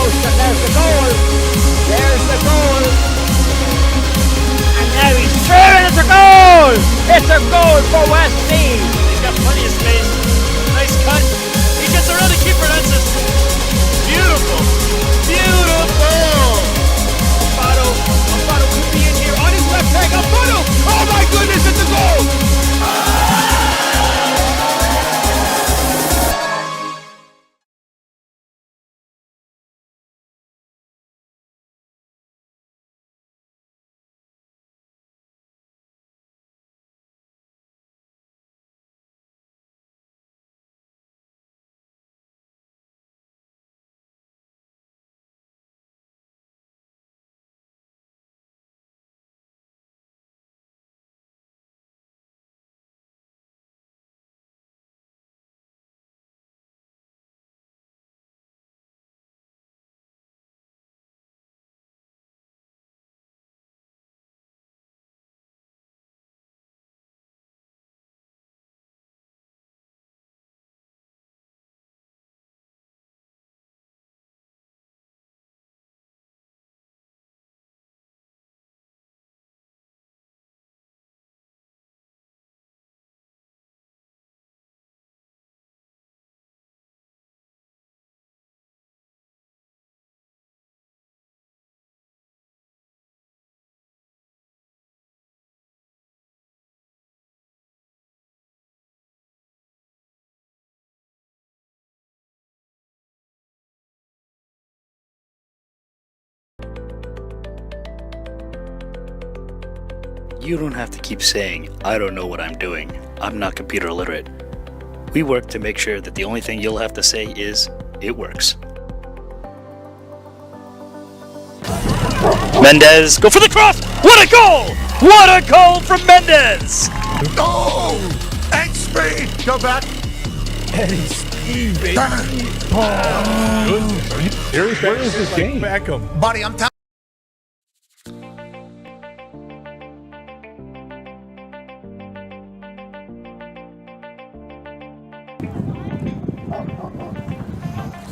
post, and there's the goal. There's the goal. And now he's through, and it's a goal. It's a goal for West Meath. He's got plenty of space. Nice cut. He gets around the keeper. That's it. Beautiful. Beautiful. Alfaro could be in here on his left leg. Alfaro. Oh my goodness, it's a goal. You don't have to keep saying, I don't know what I'm doing. I'm not computer literate. We work to make sure that the only thing you'll have to say is, it works. Mendez, go for the cross! What a goal! What a goal from Mendez! Go! And speed! Go back! Eddie Steve, baby. Are you serious? Where is this game? Beckham. Buddy, I'm telling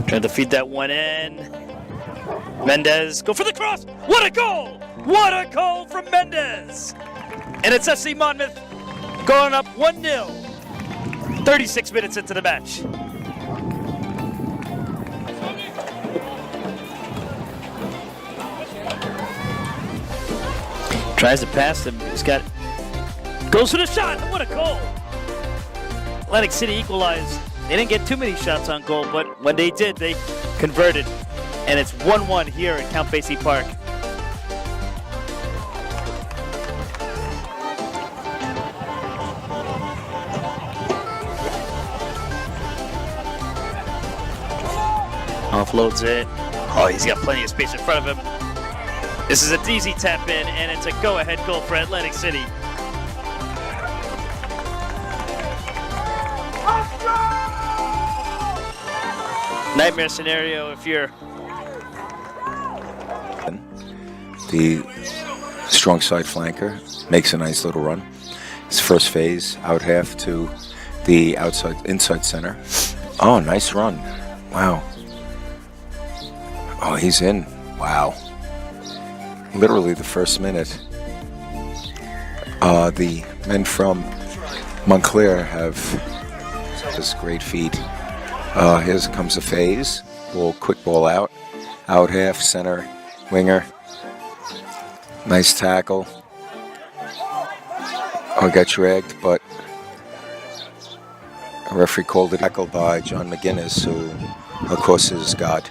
Trying to feed that one in. Mendez, go for the cross! What a goal! What a goal from Mendez! And it's FC Monmouth going up 1-0. 36 minutes into the match. Tries to pass him. He's got. Goes for the shot. What a goal! Atlantic City equalized. They didn't get too many shots on goal, but when they did, they converted. And it's 1-1 here at Count Basie Park. Offloads it. Oh, he's got plenty of space in front of him. This is an easy tap in, and it's a go-ahead goal for Atlantic City. Nightmare scenario if you're... The strong side flanker makes a nice little run. His first phase, out half to the inside center. Oh, nice run. Wow. Oh, he's in. Wow. Literally the first minute. The men from Montclair have this great feat. Here comes a phase. Quick ball out. Out half, center, winger. Nice tackle. Oh, got dragged, but a referee called it tackle by John McGuinness, who, of course, has got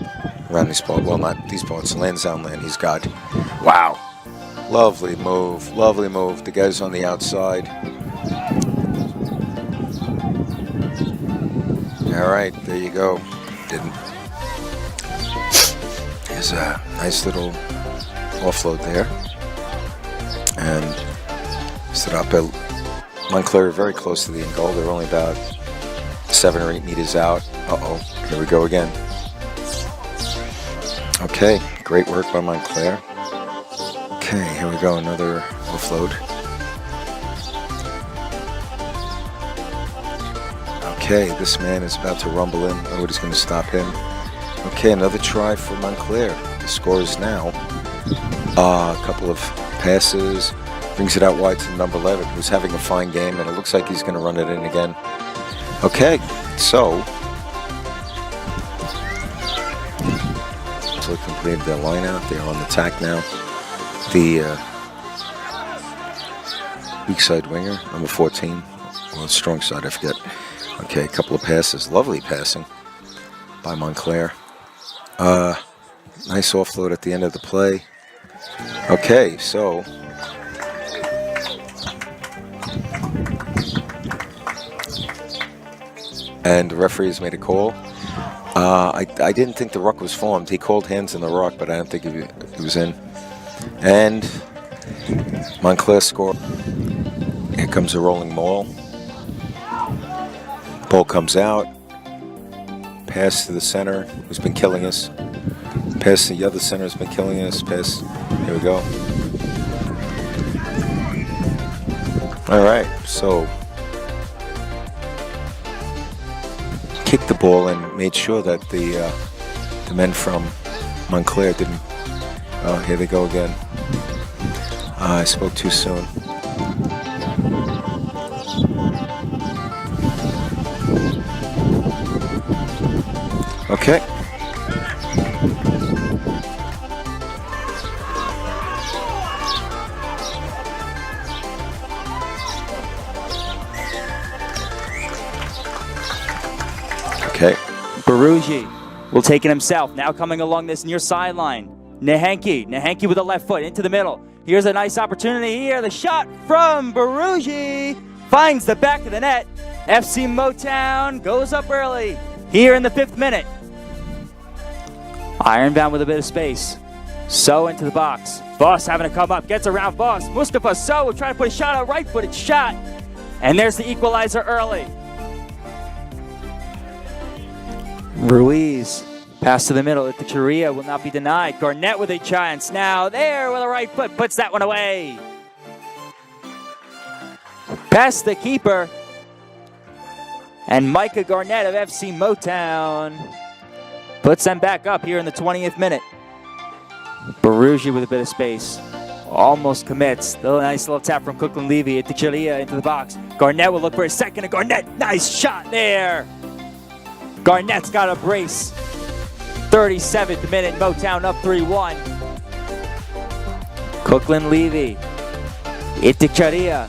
around these balls. Well, not these balls, Lansdowne land. He's got. Wow. Lovely move. Lovely move. The guy's on the outside. All right, there you go. Didn't. There's a nice little offload there. And set up a Montclair very close to the end goal. They're only about 7 or 8 meters out. Uh-oh, here we go again. Okay, great work by Montclair. Okay, here we go, another offload. Okay, this man is about to rumble in. Nobody's going to stop him. Okay, another try for Montclair. The score is now a couple of passes. Brings it out wide to number 11, who's having a fine game, and it looks like he's going to run it in again. Okay, so completed their line out. They're on the attack now. The weak side winger, number 14, or strong side, I forget. Okay, a couple of passes. Lovely passing by Montclair. Nice offload at the end of the play. Okay, so and the referee has made a call. I didn't think the ruck was formed. He called hands in the ruck, but I don't think he was in. And Montclair scored. Here comes a rolling maul. Ball comes out. Pass to the center, who's been killing us. Pass to the other center, has been killing us. Pass. Here we go. All right, so kicked the ball and made sure that the men from Montclair didn't. Oh, here they go again. I spoke too soon. Okay. Okay. Baruji will take it himself. Now coming along this near sideline. Nahenki with the left foot into the middle. Here's a nice opportunity here. The shot from Baruji finds the back of the net. FC Motown goes up early here in the 5th minute. Ironbound with a bit of space. So into the box. Voss having to come up. Gets around Voss. Mustafa So will try to put a shot, a right-footed shot. And there's the equalizer early. Ruiz, pass to the middle. Itcharia will not be denied. Garnett with a chance. Now there with a right foot. Puts that one away. Past the keeper. And Micah Garnett of FC Motown puts them back up here in the 20th minute. Baruji with a bit of space. Almost commits. The nice little tap from Cookland Levy. Itcharia into the box. Garnett will look for a second. And Garnett, nice shot there. Garnett's got a brace. 37th minute, Motown up 3-1. Cookland Levy. Itcharia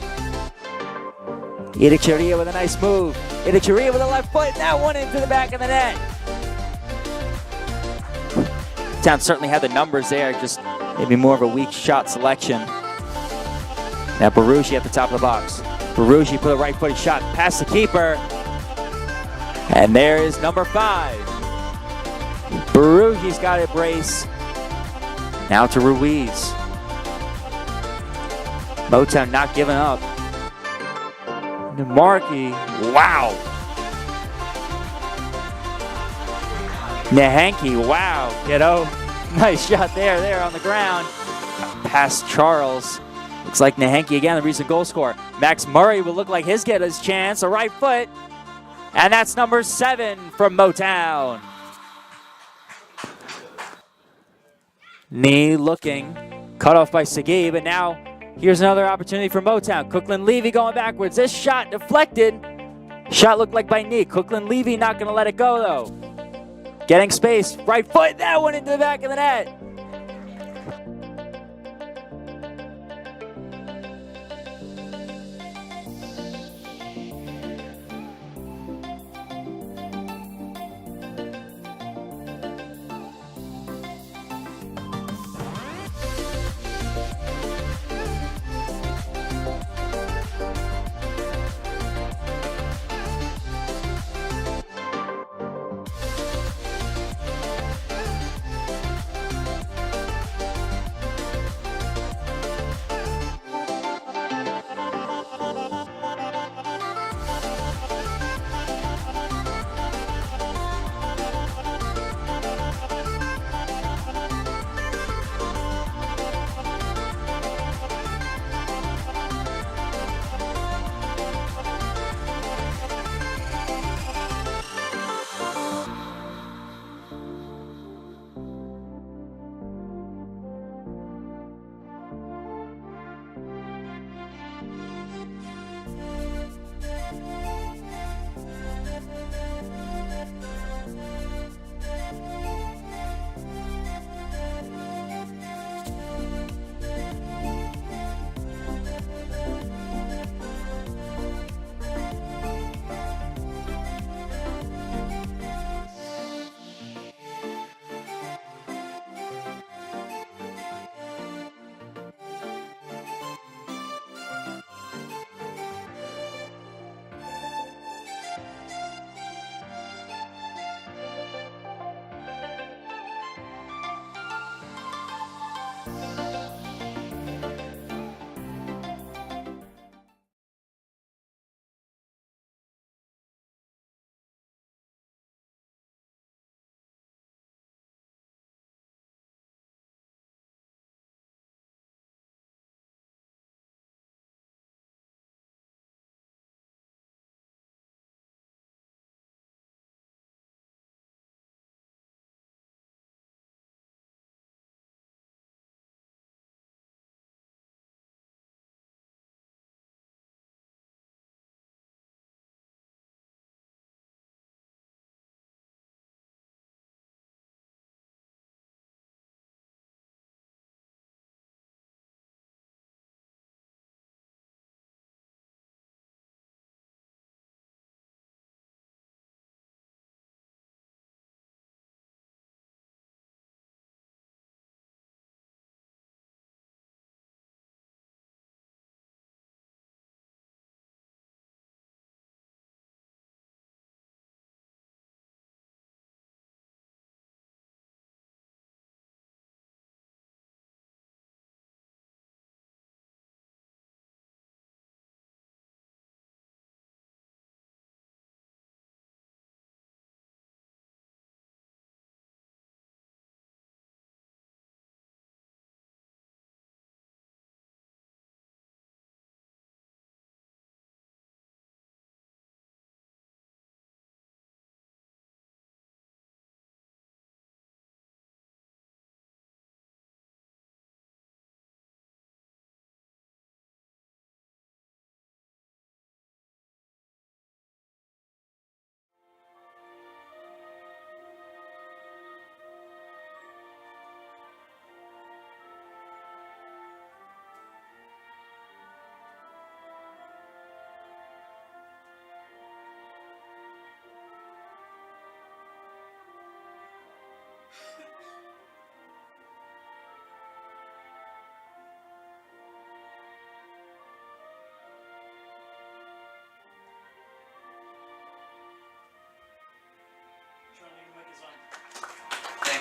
with a nice move. Itcharia with a left foot. That one into the back of the net. Motown certainly had the numbers there, just maybe more of a weak shot selection. Now Baruji at the top of the box. Baruji put a right-footed shot past the keeper. And there is number 5. Baruji's got a brace. Now to Ruiz. Motown not giving up. Markey, wow. Nahenki, wow, kiddo. Nice shot there on the ground. Past Charles. Looks like Nahenki again, the recent goal scorer. Max Murray will look like he's getting his chance, a right foot. And that's number 7 from Motown. Knee looking, cut off by Segui, but now here's another opportunity for Motown. Cookland Levy going backwards. This shot deflected. Shot looked like by knee. Cookland Levy not going to let it go though. Getting space, right foot, that one into the back of the net.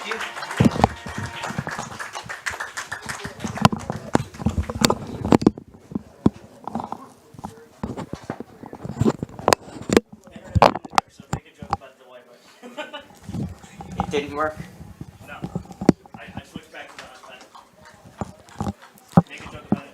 Thank you. It didn't work. No. I switched back to the untitled. Make a joke about it.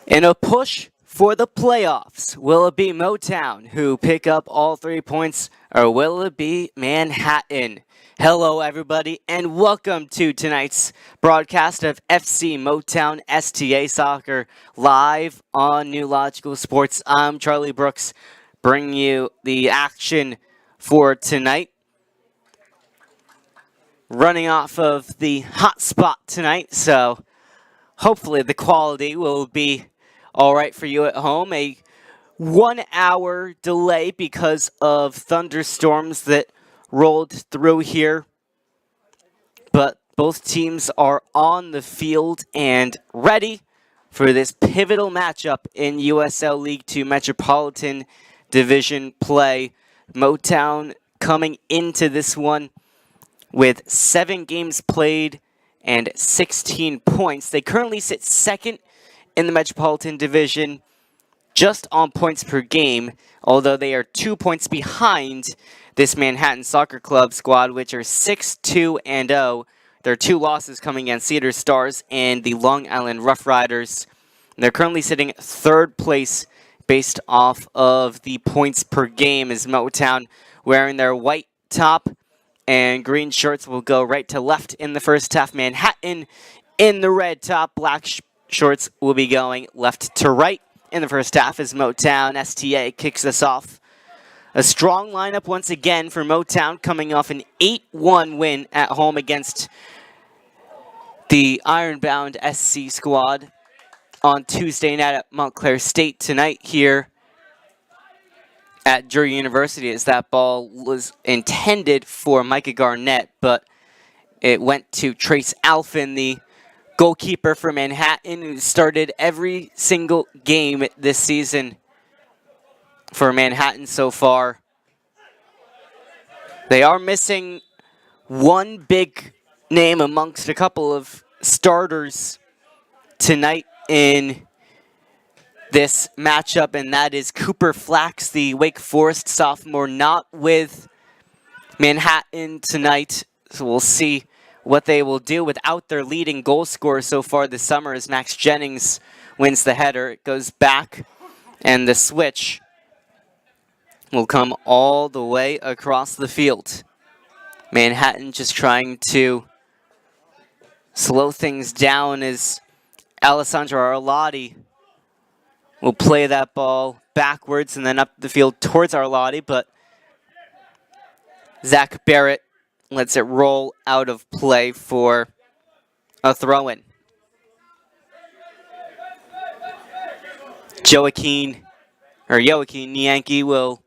In a push for the playoffs, will it be Motown who pick up all 3 points, or will it be Manhattan? Hello, everybody, and welcome to tonight's broadcast of FC Motown STA Soccer live on New Logical Sports. I'm Charlie Brooks, bringing you the action for tonight. Running off of the hot spot tonight, so hopefully the quality will be all right for you at home. A 1 hour delay because of thunderstorms that rolled through here. But both teams are on the field and ready for this pivotal matchup in USL League 2 Metropolitan Division play. Motown coming into this one with 7 games played and 16 points. They currently sit second in the Metropolitan Division, just on points per game, although they are 2 points behind this Manhattan Soccer Club squad, which are 6-2-0. Their 2 losses coming against Cedar Stars and the Long Island Rough Riders. And they're currently sitting 3rd place based off of the points per game, as Motown wearing their white top and green shirts will go right to left in the first half. Manhattan in the red top, black shorts will be going left to right in the first half as Motown STA kicks us off. A strong lineup once again for Motown, coming off an 8-1 win at home against the Ironbound SC squad on Tuesday night at Montclair State. Tonight here at Drury University, as that ball was intended for Micah Garnett, but it went to Trace Alfin, the goalkeeper for Manhattan, who started every single game this season for Manhattan so far. They are missing one big name amongst a couple of starters tonight in this matchup, and that is Cooper Flax, the Wake Forest sophomore, not with Manhattan tonight. So we'll see what they will do without their leading goal scorer so far this summer, as Max Jennings wins the header. It goes back, and the switch will come all the way across the field. Manhattan just trying to slow things down as Alessandro Arlotti will play that ball backwards and then up the field towards Arlotti, but Zach Barrett lets it roll out of play for a throw-in. Joaquin Yankee will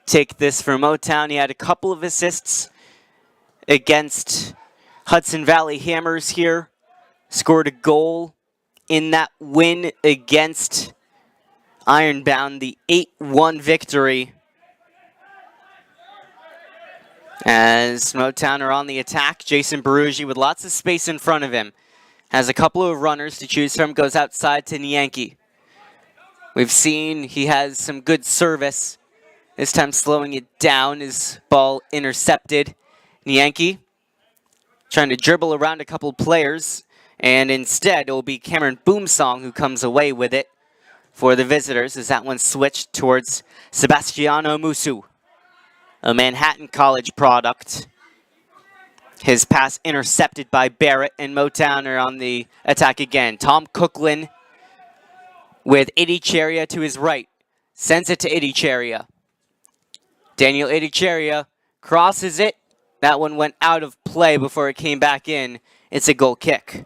take this for Motown. He had a couple of assists against Hudson Valley Hammers here. Scored a goal in that win against Ironbound, the 8-1 victory. As Motown are on the attack, Jason Berugi with lots of space in front of him. Has a couple of runners to choose from, goes outside to Yankee. We've seen he has some good service. This time slowing it down, his ball intercepted. Yankee trying to dribble around a couple players, and instead it will be Cameron Boomsong who comes away with it for the visitors, as that one switched towards Sebastiano Musu, a Manhattan College product. His pass intercepted by Barrett, and Motown are on the attack again. Tom Coughlin with Idicheria to his right. Sends it to Idicheria. Daniel Idicheria crosses it. That one went out of play before it came back in. It's a goal kick.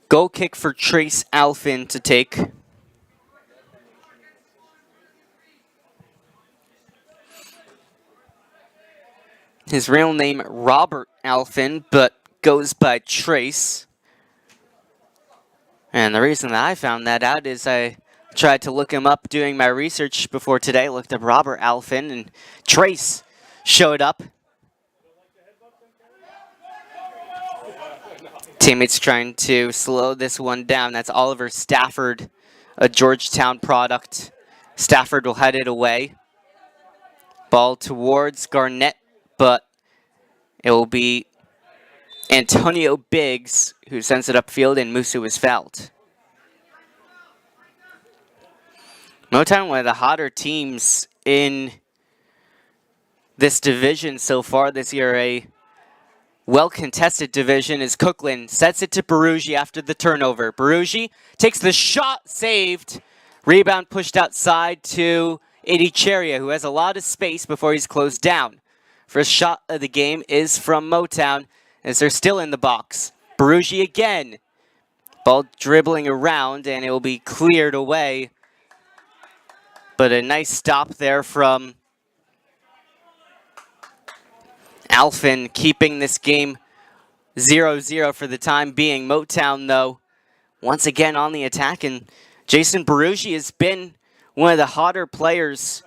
Goal kick for Trace Alfin to take. His real name, Robert Alfin, but goes by Trace. And the reason that I found that out is I tried to look him up doing my research before today. Looked up Robert Alfin, and Trace showed up. Teammates trying to slow this one down. That's Oliver Stafford, a Georgetown product. Stafford will head it away. Ball towards Garnett, but it will be Antonio Biggs who sends it upfield, and Musu is fouled. Motown, one of the hotter teams in this division so far this year. A well-contested division as Cookland sets it to Barugi after the turnover. Barugi takes the shot, saved. Rebound pushed outside to Idicheria, who has a lot of space before he's closed down. First shot of the game is from Motown as they're still in the box. Barugi again. Ball dribbling around, and it will be cleared away. But a nice stop there from Alfin, keeping this game 0-0 for the time being. Motown, though, once again on the attack, and Jason Barugi has been one of the hotter players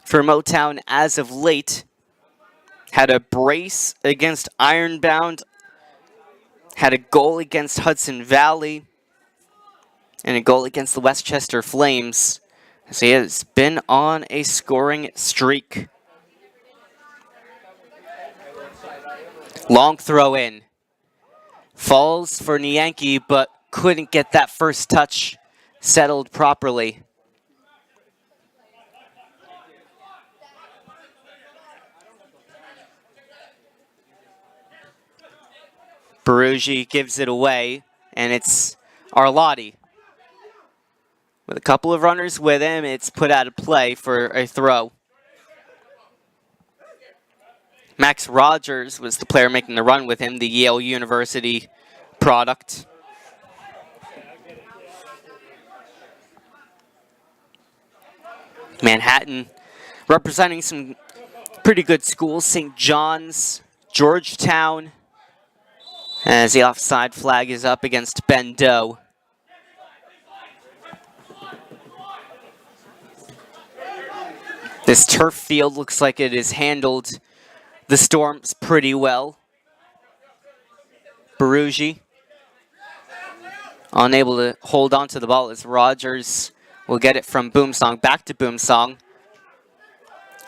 for Motown as of late. Had a brace against Ironbound, had a goal against Hudson Valley, and a goal against the Westchester Flames. So he has been on a scoring streak. Long throw in. Falls for Nyanki, but couldn't get that first touch settled properly. Barugi gives it away, and it's Arlotti. With a couple of runners with him, it's put out of play for a throw. Max Rogers was the player making the run with him, the Yale University product. Manhattan representing some pretty good schools, St. John's, Georgetown, as the offside flag is up against Bendo. This turf field looks like it has handled the storms pretty well. Barugi unable to hold on to the ball as Rogers will get it from Boomsong back to Boomsong.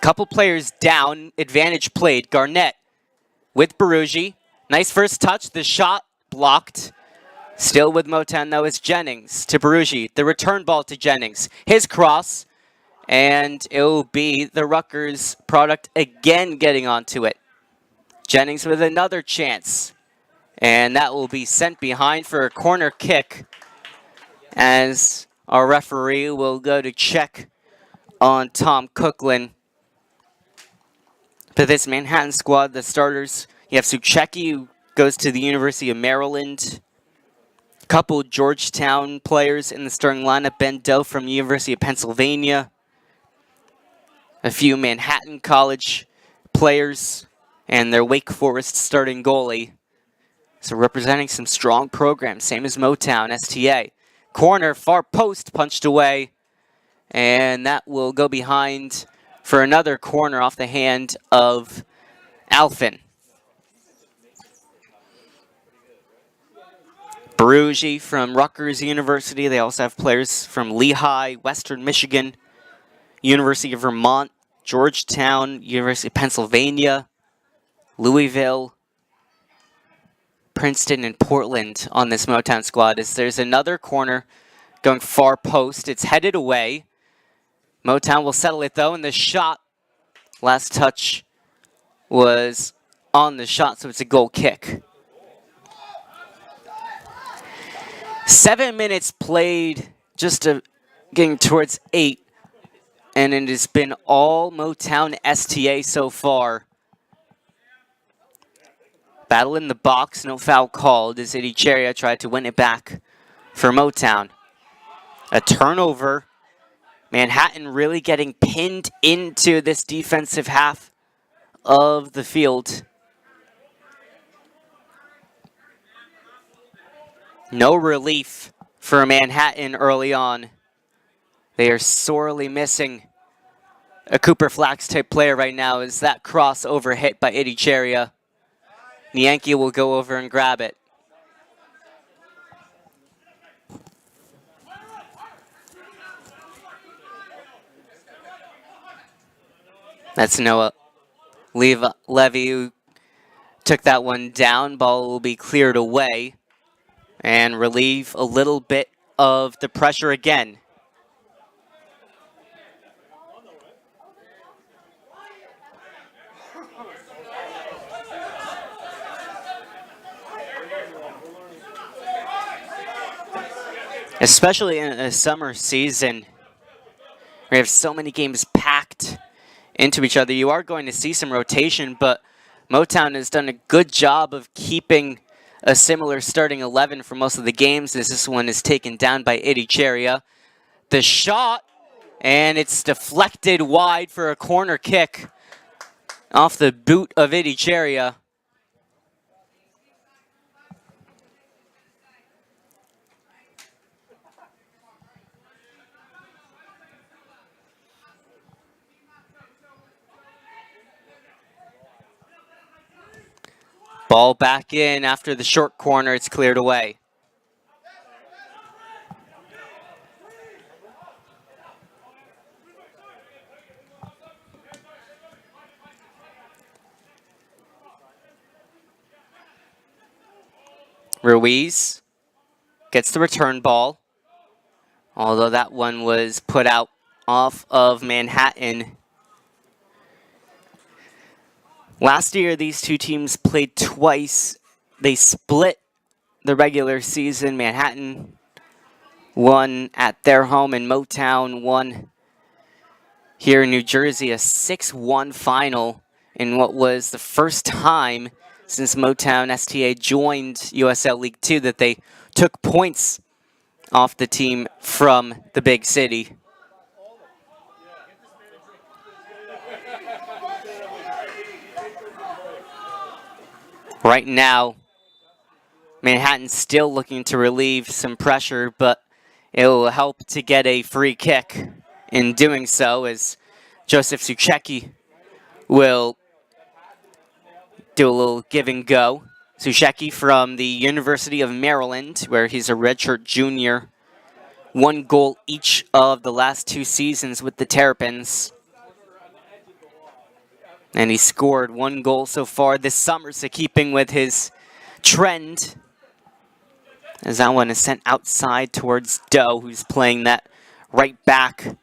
Couple players down, advantage played. Garnett with Barugi. Nice first touch, the shot blocked. Still with Motown though is Jennings to Barugi. The return ball to Jennings. His cross, and it will be the Rutgers product again getting onto it. Jennings with another chance. And that will be sent behind for a corner kick as our referee will go to check on Tom Cookland. For this Manhattan squad, the starters, you have Suchecki, who goes to the University of Maryland. A couple Georgetown players in the starting lineup. Ben Doe from the University of Pennsylvania. A few Manhattan College players and their Wake Forest starting goalie. So representing some strong programs, same as Motown, STA. Corner, far post, punched away. And that will go behind for another corner off the hand of Alfin. Barugi from Rutgers University. They also have players from Lehigh, Western Michigan, University of Vermont, Georgetown, University of Pennsylvania, Louisville, Princeton, and Portland on this Motown squad. As there's another corner going far post. It's headed away. Motown will settle it though, and the shot, last touch was on the shot, so it's a goal kick. 7 minutes played, just getting towards 8, and it has been all Motown STA so far. Battle in the box, no foul called as Idicheria tried to win it back for Motown. A turnover. Manhattan really getting pinned into this defensive half of the field. No relief for Manhattan early on. They are sorely missing a Cooper Flax type player right now as that crossover hit by Idicheria. Yankee will go over and grab it. That's Noah Levy who took that one down. Ball will be cleared away and relieve a little bit of the pressure again. Especially in a summer season, we have so many games packed into each other. You are going to see some rotation, but Motown has done a good job of keeping a similar starting 11 for most of the games, as this one is taken down by Idicheria. The shot, and it's deflected wide for a corner kick off the boot of Idicheria. Ball back in after the short corner. It's cleared away. Ruiz gets the return ball, although that one was put out off of Manhattan. Last year, these two teams played twice. They split the regular season. Manhattan won at their home, and Motown won here in New Jersey, a 6-1 final in what was the first time since Motown STA joined USL League 2 that they took points off the team from the big city. Right now, Manhattan's still looking to relieve some pressure, but it will help to get a free kick in doing so, as Joseph Suchecki will do a little give and go. Suchecki from the University of Maryland, where he's a redshirt junior. 1 goal each of the last 2 seasons with the Terrapins. And he scored 1 goal so far this summer, so keeping with his trend. As that one is sent outside towards Doe, who's playing that right back.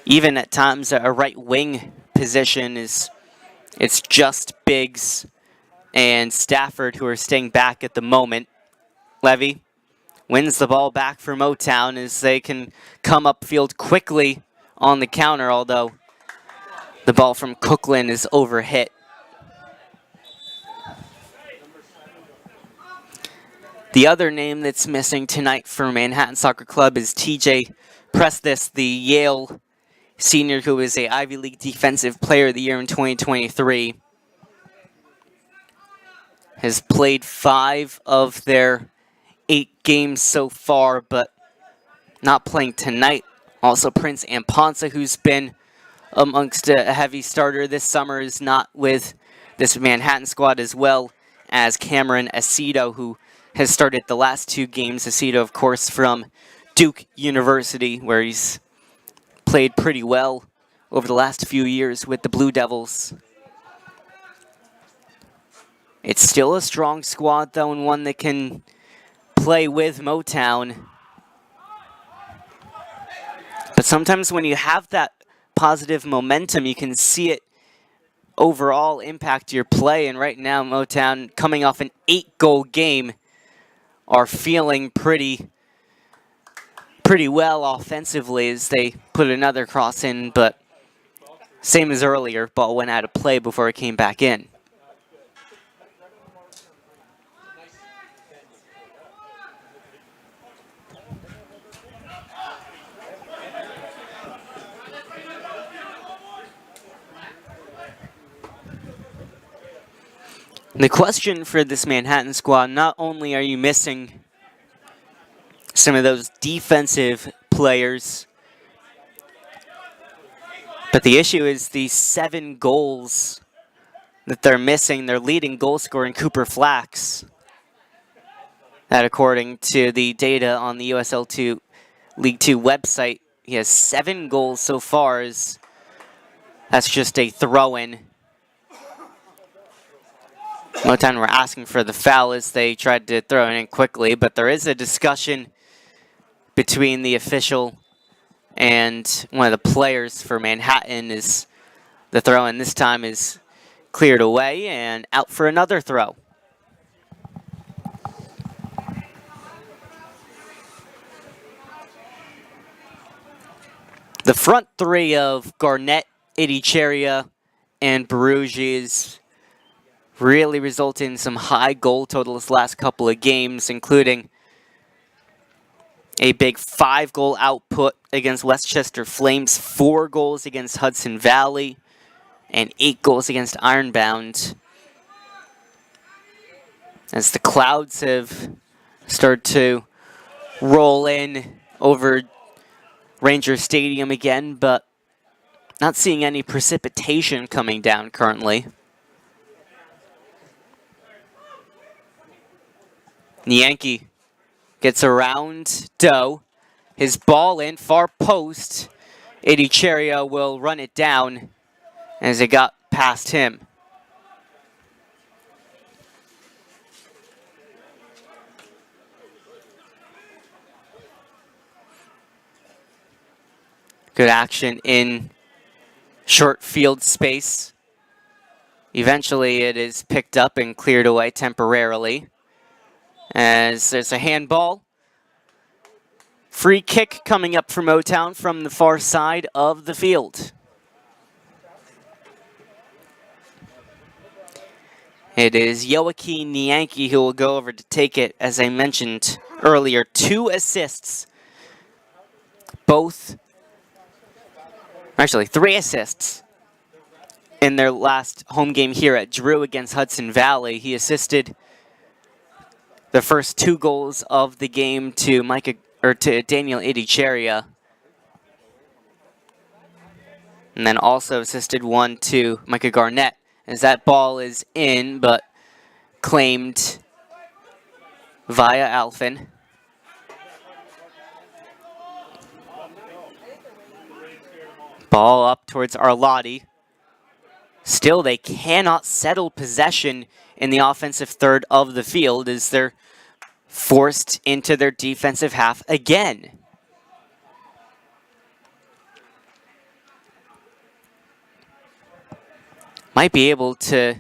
Even at times a right wing position it's just Biggs and Stafford who are staying back at the moment. Levy wins the ball back for Motown as they can come upfield quickly on the counter, although the ball from Cookland is overhit. The other name that's missing tonight for Manhattan Soccer Club is TJ Prestis, the Yale senior who is a Ivy League Defensive Player of the Year in 2023. Has played 5 of their 8 games so far, but not playing tonight. Also, Prince Amponsa, who's been amongst a heavy starter this summer, is not with this Manhattan squad, as well as Cameron Aceto, who has started the last 2 games. Aceto, of course, from Duke University, where he's played pretty well over the last few years with the Blue Devils. It's still a strong squad, though, and one that can play with Motown. But sometimes when you have that positive momentum, you can see it overall impact your play. And right now, Motown, coming off an 8-goal game, are feeling pretty well offensively as they put another cross in, but same as earlier, ball went out of play before it came back in. The question for this Manhattan squad, not only are you missing some of those defensive players. But the issue is the 7 goals that they're missing. Their leading goal scorer in Cooper Flax. That, according to the data on the USL League 2 website, he has 7 goals so far. That's just a throw-in. Motown were asking for the foul as they tried to throw it in quickly, but there is a discussion between the official and one of the players for Manhattan as the throw-in this time is cleared away and out for another throw. The front three of Garnett, Idicheria, and Barugis really result in some high goal totals last couple of games, including a big 5-goal output against Westchester Flames, 4 goals against Hudson Valley, and 8 goals against Ironbound. As the clouds have started to roll in over Ranger Stadium again, but not seeing any precipitation coming down currently. Yankee gets around Doe. His ball in, far post. Idicheria will run it down as it got past him. Good action in short field space. Eventually it is picked up and cleared away temporarily, as there's a handball. Free kick coming up for Motown from the far side of the field. It is Joaquin Yankee who will go over to take it. As I mentioned earlier, 2 assists. Actually, 3 assists in their last home game here at Drew against Hudson Valley. He assisted the first 2 goals of the game to Daniel Idicheria, and then also assisted one to Micah Garnett, as that ball is in but claimed via Alfin. Ball up towards Arlotti. Still, they cannot settle possession in the offensive third of the field as they're forced into their defensive half again. Might be able to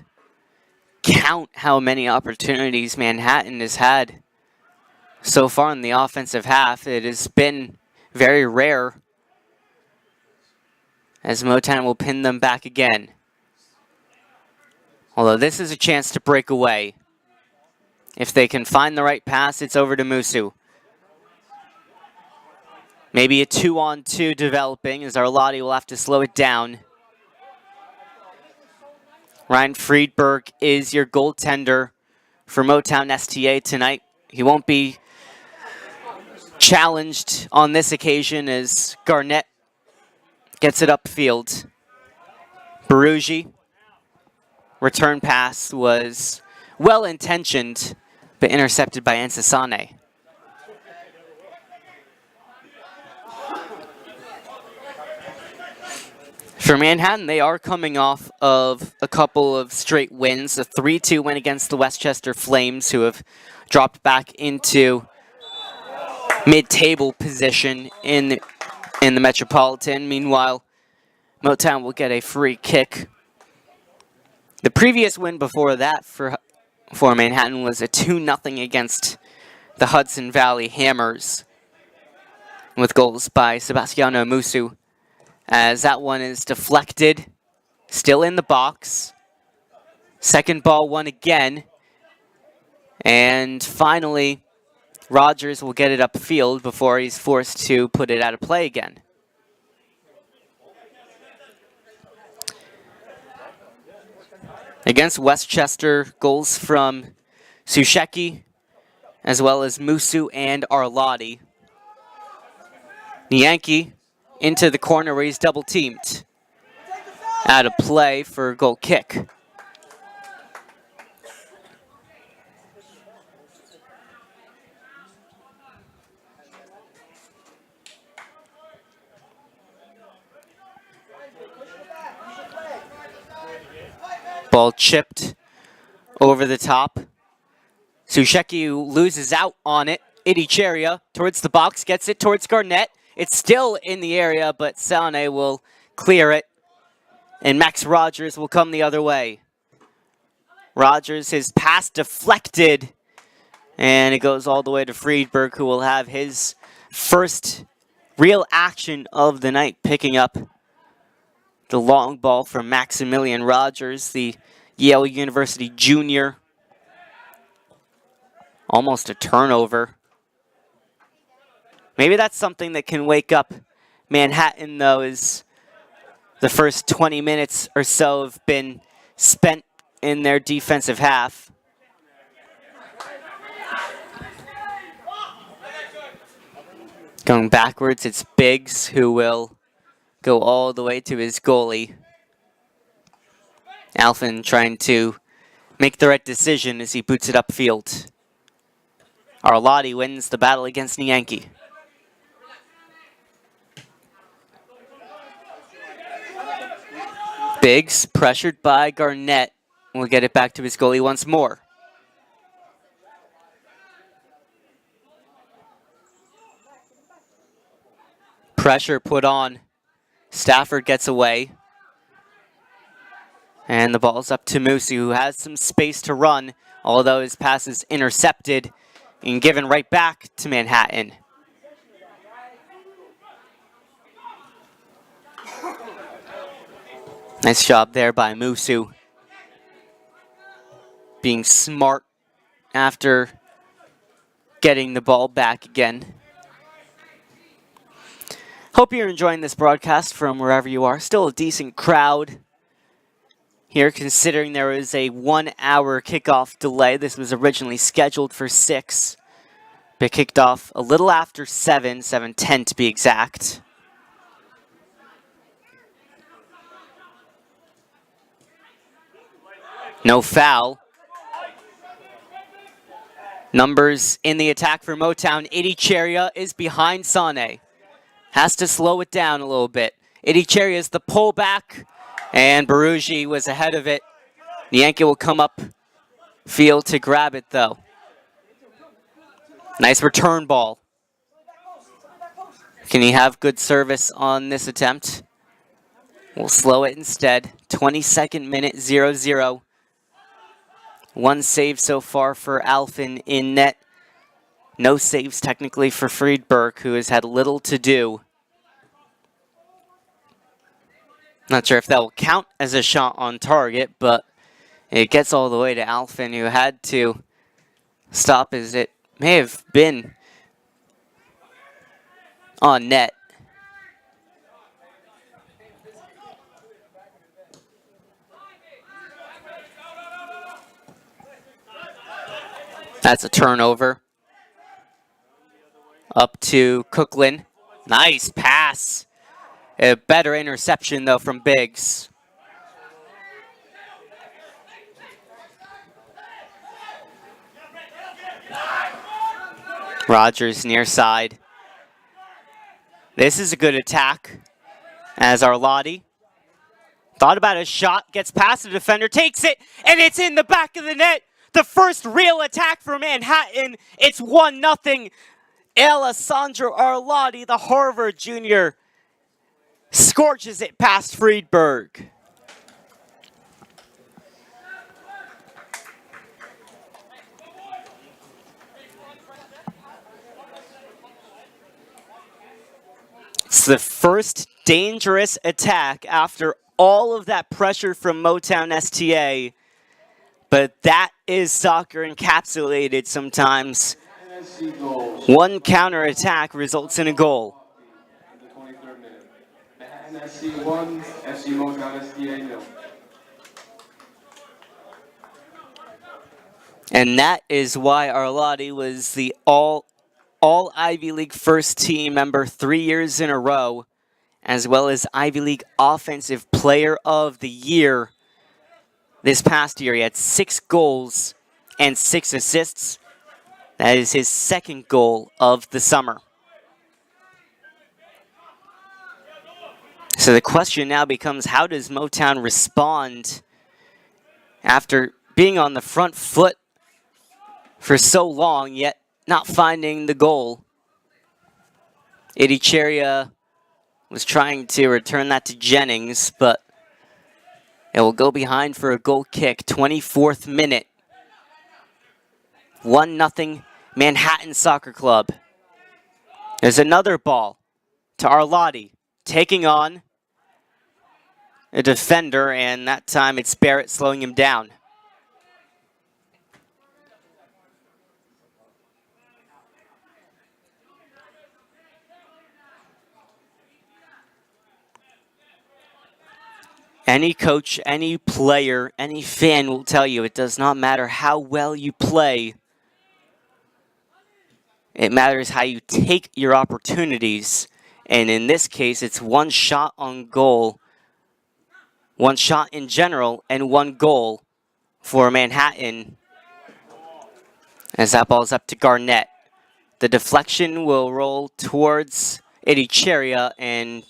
count how many opportunities Manhattan has had so far in the offensive half. It has been very rare, as Motown will pin them back again. Although this is a chance to break away. If they can find the right pass, it's over to Musu. Maybe a 2-on-2 developing, as Arlotti will have to slow it down. Ryan Friedberg is your goaltender for Motown STA tonight. He won't be challenged on this occasion as Garnett gets it upfield. Barugi. Return pass was well-intentioned, but intercepted by Ensasane. For Manhattan, they are coming off of a couple of straight wins. A 3-2 win against the Westchester Flames, who have dropped back into mid-table position in the Metropolitan. Meanwhile, Motown will get a free kick. The previous win before that for Manhattan was a 2-0 against the Hudson Valley Hammers, with goals by Sebastiano Musu, as that one is deflected, still in the box. Second ball won again, and finally Rogers will get it upfield before he's forced to put it out of play again. Against Westchester, goals from Susheki, as well as Musu and Arlotti. Yankee into the corner where he's double teamed. Out of play for a goal kick. Ball chipped over the top. Susheki loses out on it. Idicheria towards the box, gets it towards Garnett. It's still in the area, but Sane will clear it. And Max Rogers will come the other way. Rogers, his pass deflected. And it goes all the way to Friedberg, who will have his first real action of the night, picking up the long ball from Maximilian Rogers, the Yale University junior. Almost a turnover. Maybe that's something that can wake up Manhattan, though, is the first 20 minutes or so have been spent in their defensive half. Going backwards, it's Biggs who will go all the way to his goalie. Alfin trying to make the right decision as he boots it upfield. Arlotti wins the battle against Yankee. Biggs, pressured by Garnett, will get it back to his goalie once more. Pressure put on. Stafford gets away. And the ball's up to Musi, who has some space to run, although his pass is intercepted and given right back to Manhattan. Nice job there by Musu. Being smart after getting the ball back again. Hope you're enjoying this broadcast from wherever you are. Still a decent crowd here, considering there was a 1 hour kickoff delay. This was originally scheduled for 6, but kicked off a little after 7, 7:10 to be exact. No foul. Numbers in the attack for Motown. Idicheria is behind Sane. Has to slow it down a little bit. Idicheria is the pullback, and Barugi was ahead of it. The Yankee will come up field to grab it, though. Nice return ball. Can he have good service on this attempt? We'll slow it instead. 22nd minute, 0-0. One save so far for Alfin in net. No saves technically for Friedberg, who has had little to do. Not sure if that will count as a shot on target, but it gets all the way to Alfin, who had to stop as it may have been on net. That's a turnover. Up to Cookland. Nice pass. A better interception, though, from Biggs. Rogers near side. This is a good attack as Arlotti thought about a shot, gets past the defender, takes it, and it's in the back of the net. The first real attack for Manhattan. It's 1-0. Alessandro Arlotti, the Harvard junior, scorches it past Friedberg. It's the first dangerous attack after all of that pressure from Motown STA. But that is soccer encapsulated sometimes. One counterattack results in a goal. And that is why Arlotti was the All Ivy League first team member 3 years in a row, as well as Ivy League Offensive Player of the Year. This past year, he had 6 goals and 6 assists. That is his second goal of the summer. So the question now becomes, how does Motown respond after being on the front foot for so long, yet not finding the goal? Idicheria was trying to return that to Jennings, but it will go behind for a goal kick. 24th minute. 1-0 Manhattan Soccer Club. There's another ball to Arlotti, taking on a defender, and that time it's Barrett slowing him down. Any coach, any player, any fan will tell you it does not matter how well you play. It matters how you take your opportunities. And in this case, it's 1 shot on goal, 1 shot in general, and 1 goal for Manhattan. As that ball's up to Garnett. The deflection will roll towards Idicheria, and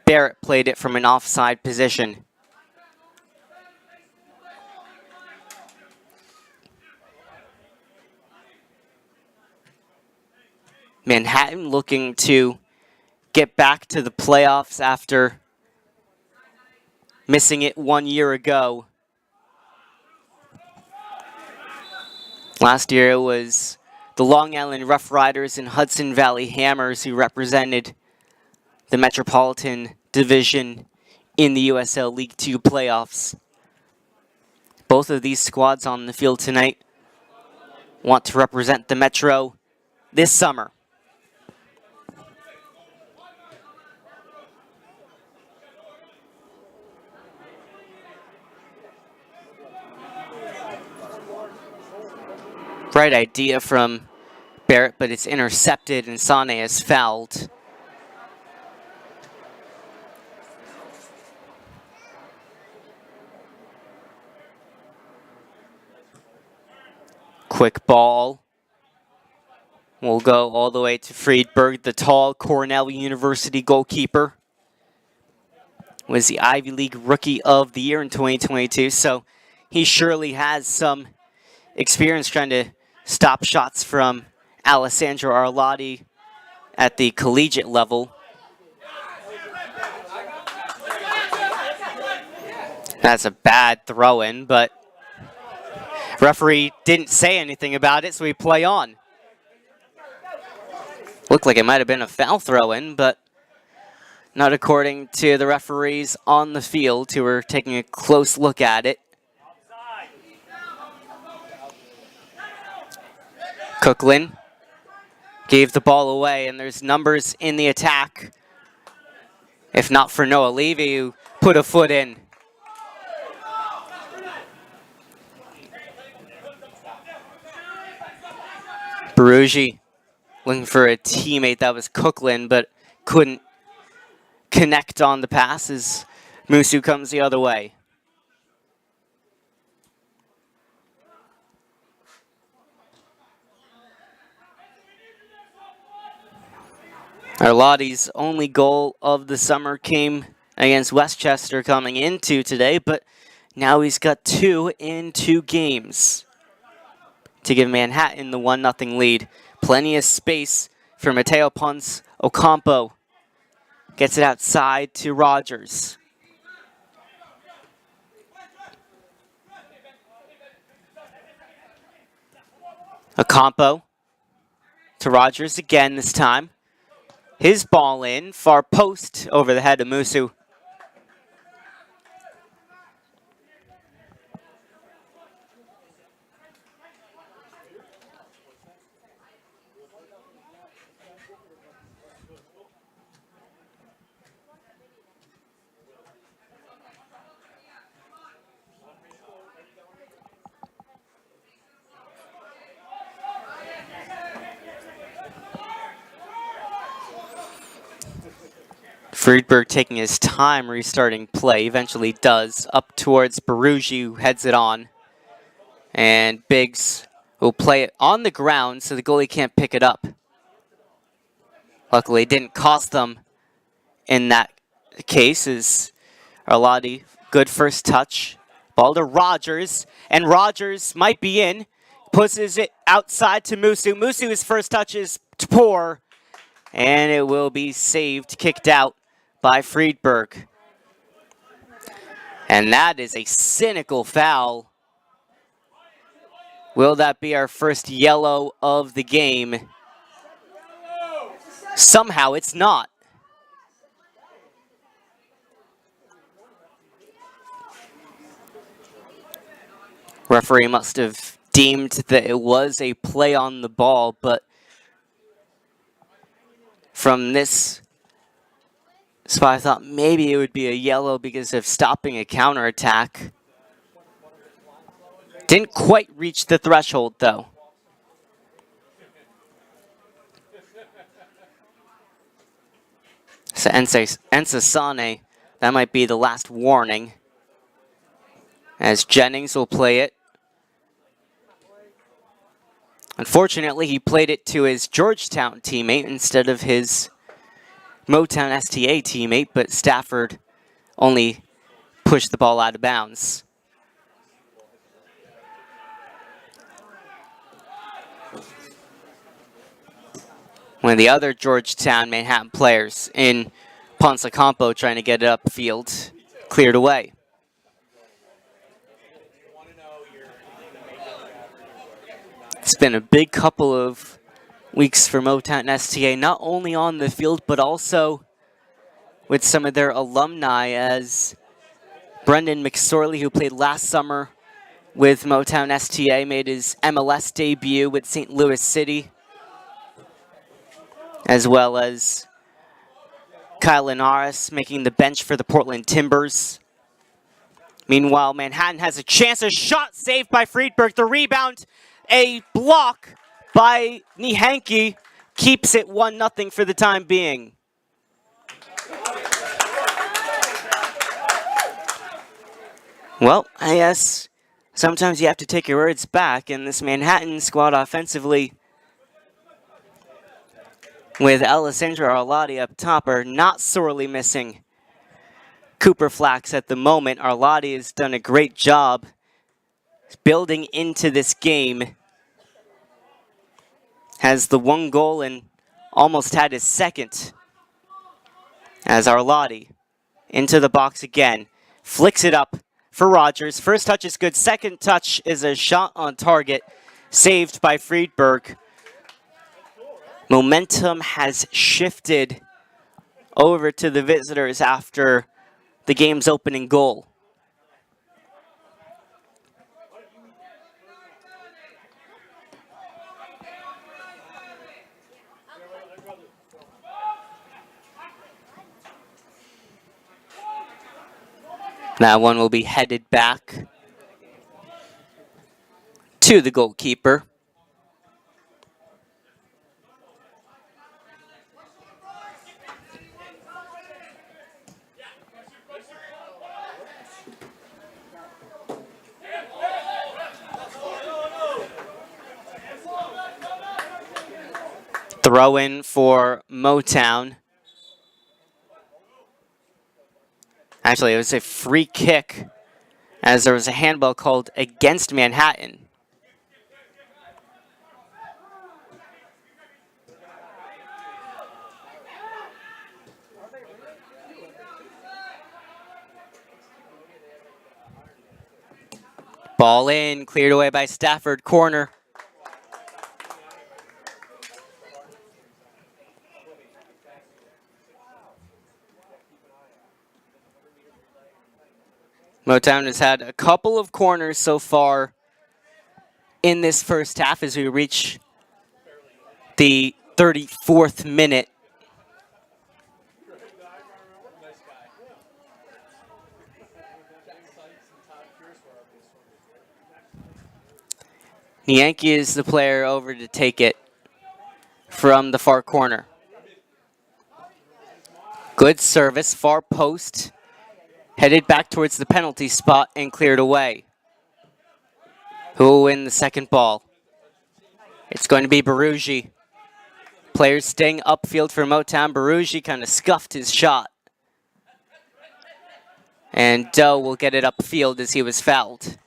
Barrett played it from an offside position. Manhattan looking to get back to the playoffs after missing it 1 year ago. Last year it was the Long Island Rough Riders and Hudson Valley Hammers who represented the Metropolitan Division in the USL League 2 playoffs. Both of these squads on the field tonight want to represent the Metro this summer. Right idea from Barrett, but it's intercepted and Sane is fouled. Quick ball. Will go all the way to Friedberg, the tall Cornell University goalkeeper. Was the Ivy League Rookie of the Year in 2022, so he surely has some experience trying to stop shots from Alessandro Arlotti at the collegiate level. That's a bad throw-in, but referee didn't say anything about it, so we play on. Looked like it might have been a foul throw-in, but not according to the referees on the field who were taking a close look at it. Coughlin gave the ball away, and there's numbers in the attack. If not for Noah Levy, who put a foot in. Barugi looking for a teammate, that was Coughlin, but couldn't connect on the pass as Musu comes the other way. Arlotti's only goal of the summer came against Westchester coming into today, but now he's got 2 in 2 games to give Manhattan the 1-0 lead. Plenty of space for Mateo Ponce Ocampo. Gets it outside to Rogers. Ocampo to Rogers again this time. His ball in, far post over the head of Musu. Friedberg taking his time restarting play, eventually does, up towards Barugi, who heads it on. And Biggs will play it on the ground so the goalie can't pick it up. Luckily, it didn't cost them in that case, as Arlotti, good first touch. Ball to Rogers, and Rogers might be in. Pushes it outside to Musu. Musu's first touch is poor, and it will be saved, kicked out by Friedberg. And that is a cynical foul. Will that be our first yellow of the game? Somehow it's not. Referee must have deemed that it was a play on the ball, but from this spot I thought maybe it would be a yellow because of stopping a counterattack. Didn't quite reach the threshold though. So Ensa Sane, that might be the last warning, as Jennings will play it. Unfortunately, he played it to his Georgetown teammate instead of his Motown STA teammate, but Stafford only pushed the ball out of bounds. One of the other Georgetown Manhattan players in Ponce Campo trying to get it upfield, cleared away. It's been a big couple of weeks for Motown and STA, not only on the field, but also with some of their alumni, as Brendan McSorley, who played last summer with Motown STA, made his MLS debut with St. Louis City, as well as Kyle Linares making the bench for the Portland Timbers. Meanwhile, Manhattan has a chance, a shot saved by Friedberg, the rebound, a block by Nihanki, keeps it 1-0 for the time being. Well, I guess sometimes you have to take your words back, and this Manhattan squad offensively, with Alessandro Arlotti up top, are not sorely missing Cooper Flax at the moment. Arlotti has done a great job building into this game. Has the one goal and almost had his second. As Arlotti into the box again. Flicks it up for Rogers. First touch is good. Second touch is a shot on target. Saved by Friedberg. Momentum has shifted over to the visitors after the game's opening goal. That one will be headed back to the goalkeeper. Throw in for Motown. Actually, it was a free kick, as there was a handball called against Manhattan. Ball in, cleared away by Stafford, corner. Motown has had a couple of corners so far in this first half as we reach the 34th minute. Yankee is the player over to take it from the far corner. Good service, far post. Headed back towards the penalty spot and cleared away. Who will win the second ball? It's going to be Barugi. Players staying upfield for Motown. Barugi kind of scuffed his shot. And Doe will get it upfield as he was fouled.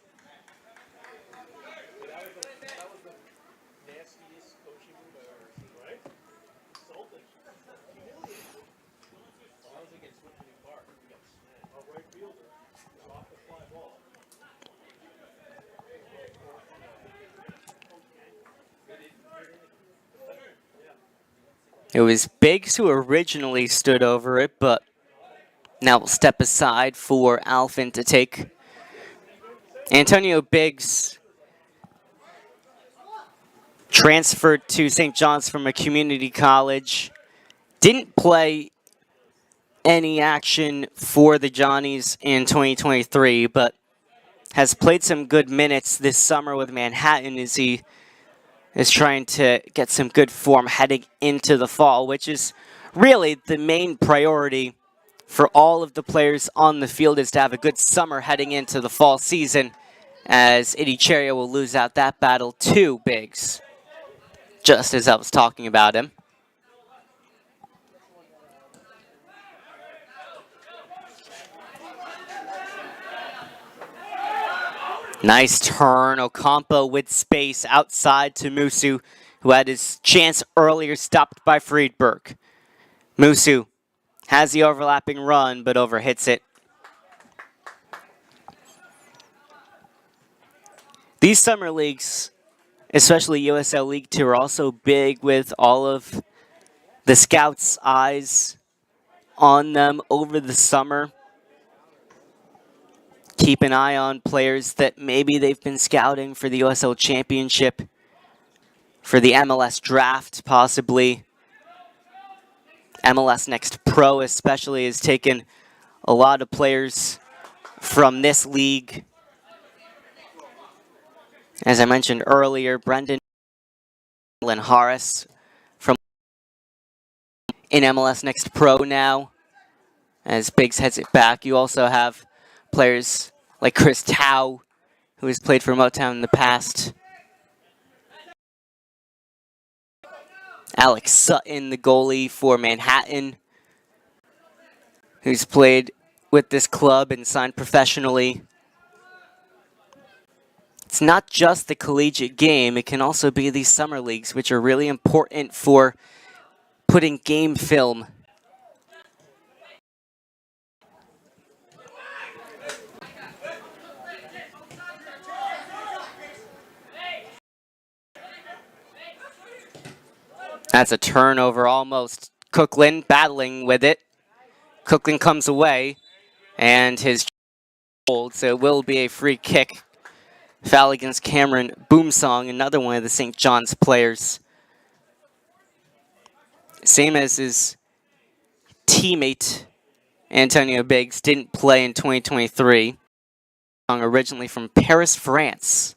It was Biggs who originally stood over it, but now we'll step aside for Alfin to take. Antonio Biggs transferred to St. John's from a community college. Didn't play any action for the Johnnies in 2023, but has played some good minutes this summer with Manhattan as he is trying to get some good form heading into the fall, which is really the main priority for all of the players on the field, is to have a good summer heading into the fall season, as Idicheria will lose out that battle to Biggs, just as I was talking about him. Nice turn. Ocampo with space outside to Musu, who had his chance earlier stopped by Friedberg. Musu has the overlapping run, but overhits it. These summer leagues, especially USL League 2, are also big with all of the scouts' eyes on them over the summer. Keep an eye on players that maybe they've been scouting for the USL Championship, for the MLS Draft, possibly. MLS Next Pro especially has taken a lot of players from this league. As I mentioned earlier, Brendan Harris from in MLS Next Pro now, as Biggs heads it back. You also have players like Chris Tao, who has played for Motown in the past. Alex Sutton, the goalie for Manhattan, who's played with this club and signed professionally. It's not just the collegiate game, it can also be these summer leagues, which are really important for putting game film. That's a turnover almost. Cookland battling with it. Cookland comes away, and his hold, so it will be a free kick. Foul against Cameron Boomsong, another one of the St. John's players. Same as his teammate, Antonio Biggs, didn't play in 2023. Originally from Paris, France.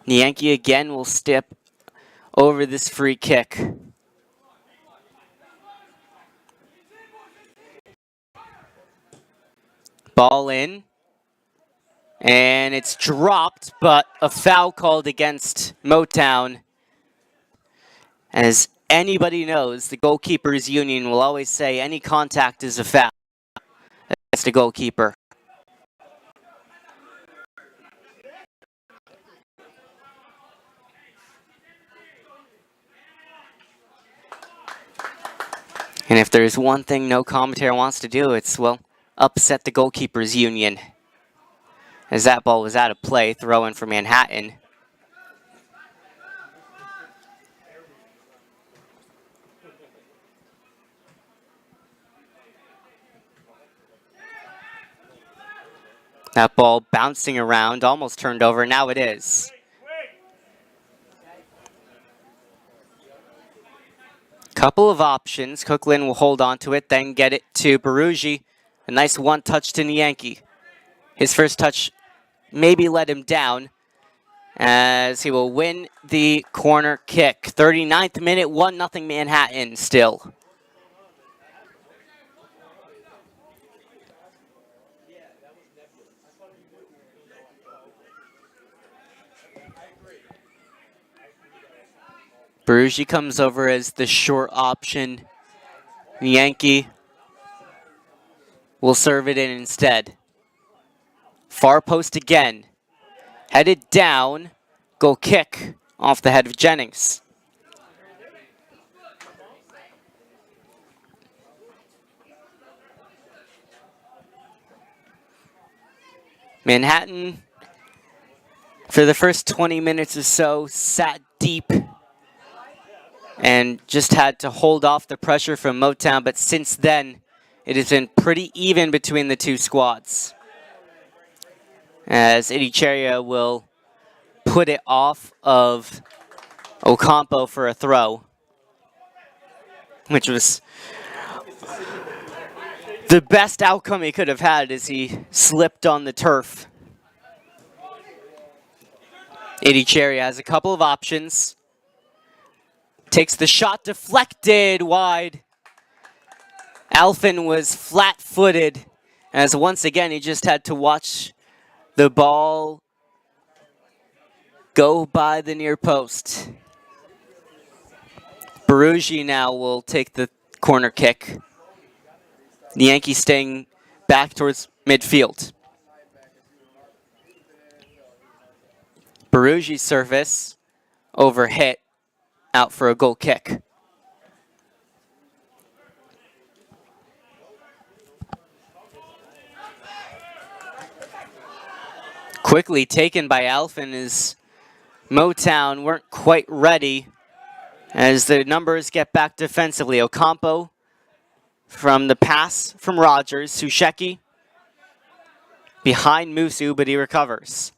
Yankee again will step over this free kick. Ball in. And it's dropped, but a foul called against Motown. As anybody knows, the goalkeepers union will always say any contact is a foul against a goalkeeper. And if there's one thing no commentator wants to do, it's, well, upset the goalkeepers union. As that ball was out of play, throw in for Manhattan. That ball bouncing around, almost turned over, now it is. Couple of options. Cookland will hold on to it, then get it to Barugi. A nice one-touch to Yankee. His first touch maybe let him down. as he will win the corner kick. 39th minute, 1-0 Manhattan still. Berugi comes over as the short option. The Yankee will serve it in instead. Far post again. Headed down. Goal kick off the head of Jennings. Manhattan, for the first 20 minutes or so, sat deep and just had to hold off the pressure from Motown, but since then, it has been pretty even between the two squads. As Idicheria will put it off of Ocampo for a throw, which was the best outcome he could have had as he slipped on the turf. Idicheria has a couple of options. Takes the shot, deflected wide. Alfin was flat-footed, as once again he just had to watch the ball go by the near post. Berugi now will take the corner kick. The Yankees staying back towards midfield. Berugi's service over hit, out for a goal kick. Quickly taken by Alfin as Motown weren't quite ready as the numbers get back defensively. Ocampo from the pass from Rogers. Susheki behind Musu, but he recovers.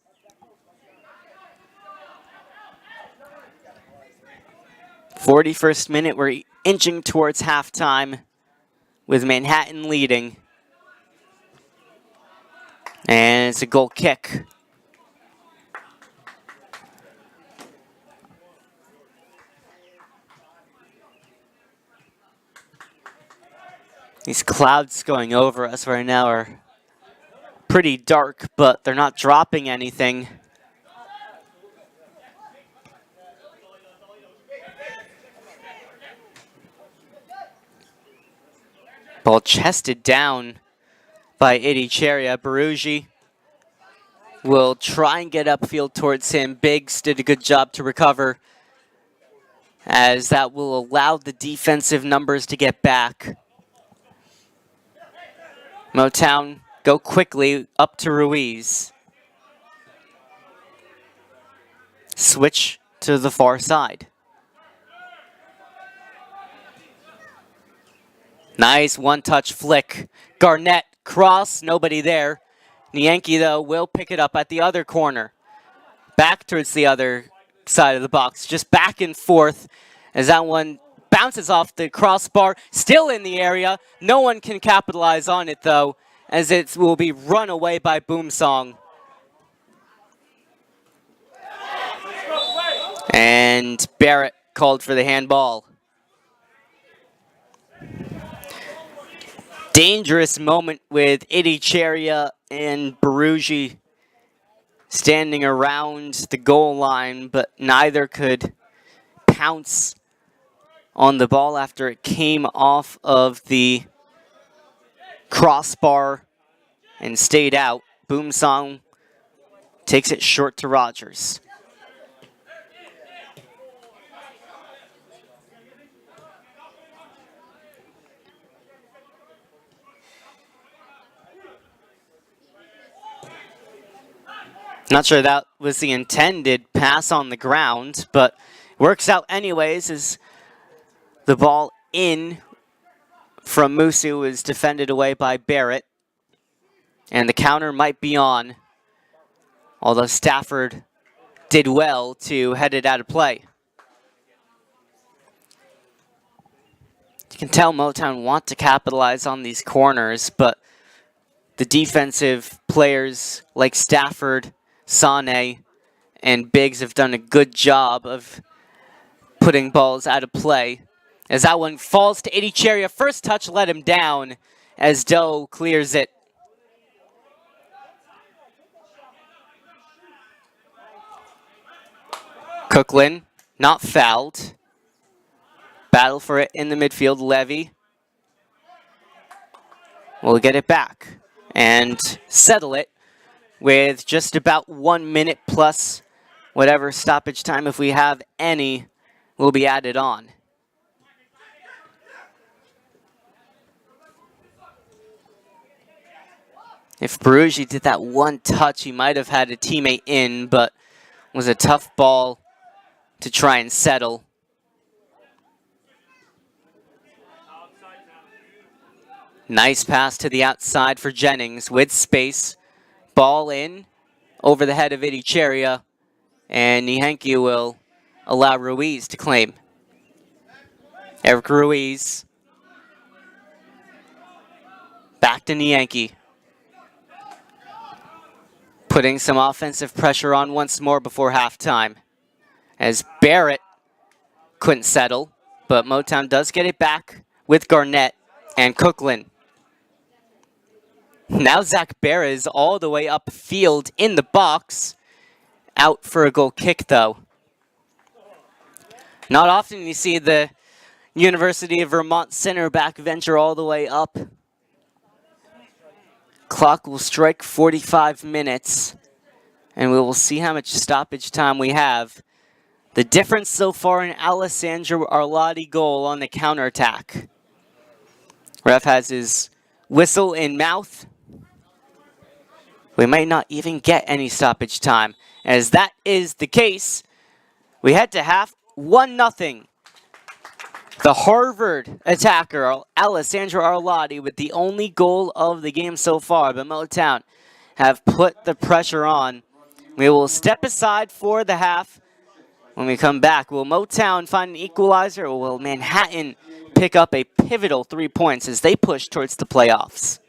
'41st minute, we're inching towards halftime with Manhattan leading. And it's a goal kick. These clouds going over us right now are pretty dark, but they're not dropping anything. Ball chested down by Idicheria. Berugi will try and get upfield towards him. Biggs did a good job to recover, as that will allow the defensive numbers to get back. Motown go quickly up to Ruiz. Switch to the far side. Nice one-touch flick. Garnett, cross, nobody there. The Yankee, though, will pick it up at the other corner. Back towards the other side of the box. Just back and forth as that one bounces off the crossbar. Still in the area. No one can capitalize on it, though, as it will be run away by Boomsong. And Barrett called for the handball. Dangerous moment with Idicheria and Berugi standing around the goal line, but neither could pounce on the ball after it came off of the crossbar and stayed out. Boomsong takes it short to Rogers. Not sure that was the intended pass on the ground, but works out anyways as the ball in from Musu is defended away by Barrett. And the counter might be on, although Stafford did well to head it out of play. You can tell Motown want to capitalize on these corners, but the defensive players like Stafford, Sane, and Biggs have done a good job of putting balls out of play. As that one falls to Idicheria. First touch let him down as Doe clears it. Cookland, not fouled. Battle for it in the midfield. Levy will get it back and settle it with just about 1 minute plus whatever stoppage time, if we have any, will be added on. If Perugia did that one touch, he might have had a teammate in, but it was a tough ball to try and settle. Nice pass to the outside for Jennings with space. Ball in over the head of Idicheria, and Nihenki will allow Ruiz to claim. Eric Ruiz. Back to Nihenki. Putting some offensive pressure on once more before halftime. As Barrett couldn't settle, but Motown does get it back with Garnett and Cookland. Now Zach Barrett is all the way upfield in the box. Out for a goal kick, though. Not often you see the University of Vermont center back venture all the way up. Clock will strike 45 minutes, and we will see how much stoppage time we have. The difference so far, an Alessandro Arlotti goal on the counterattack. Ref has his whistle in mouth. We might not even get any stoppage time. As that is the case, we head to half 1-0. The Harvard attacker, Alessandro Arlotti, with the only goal of the game so far, but Motown have put the pressure on. We will step aside for the half. When we come back, will Motown find an equalizer, or will Manhattan pick up a pivotal 3 points as they push towards the playoffs?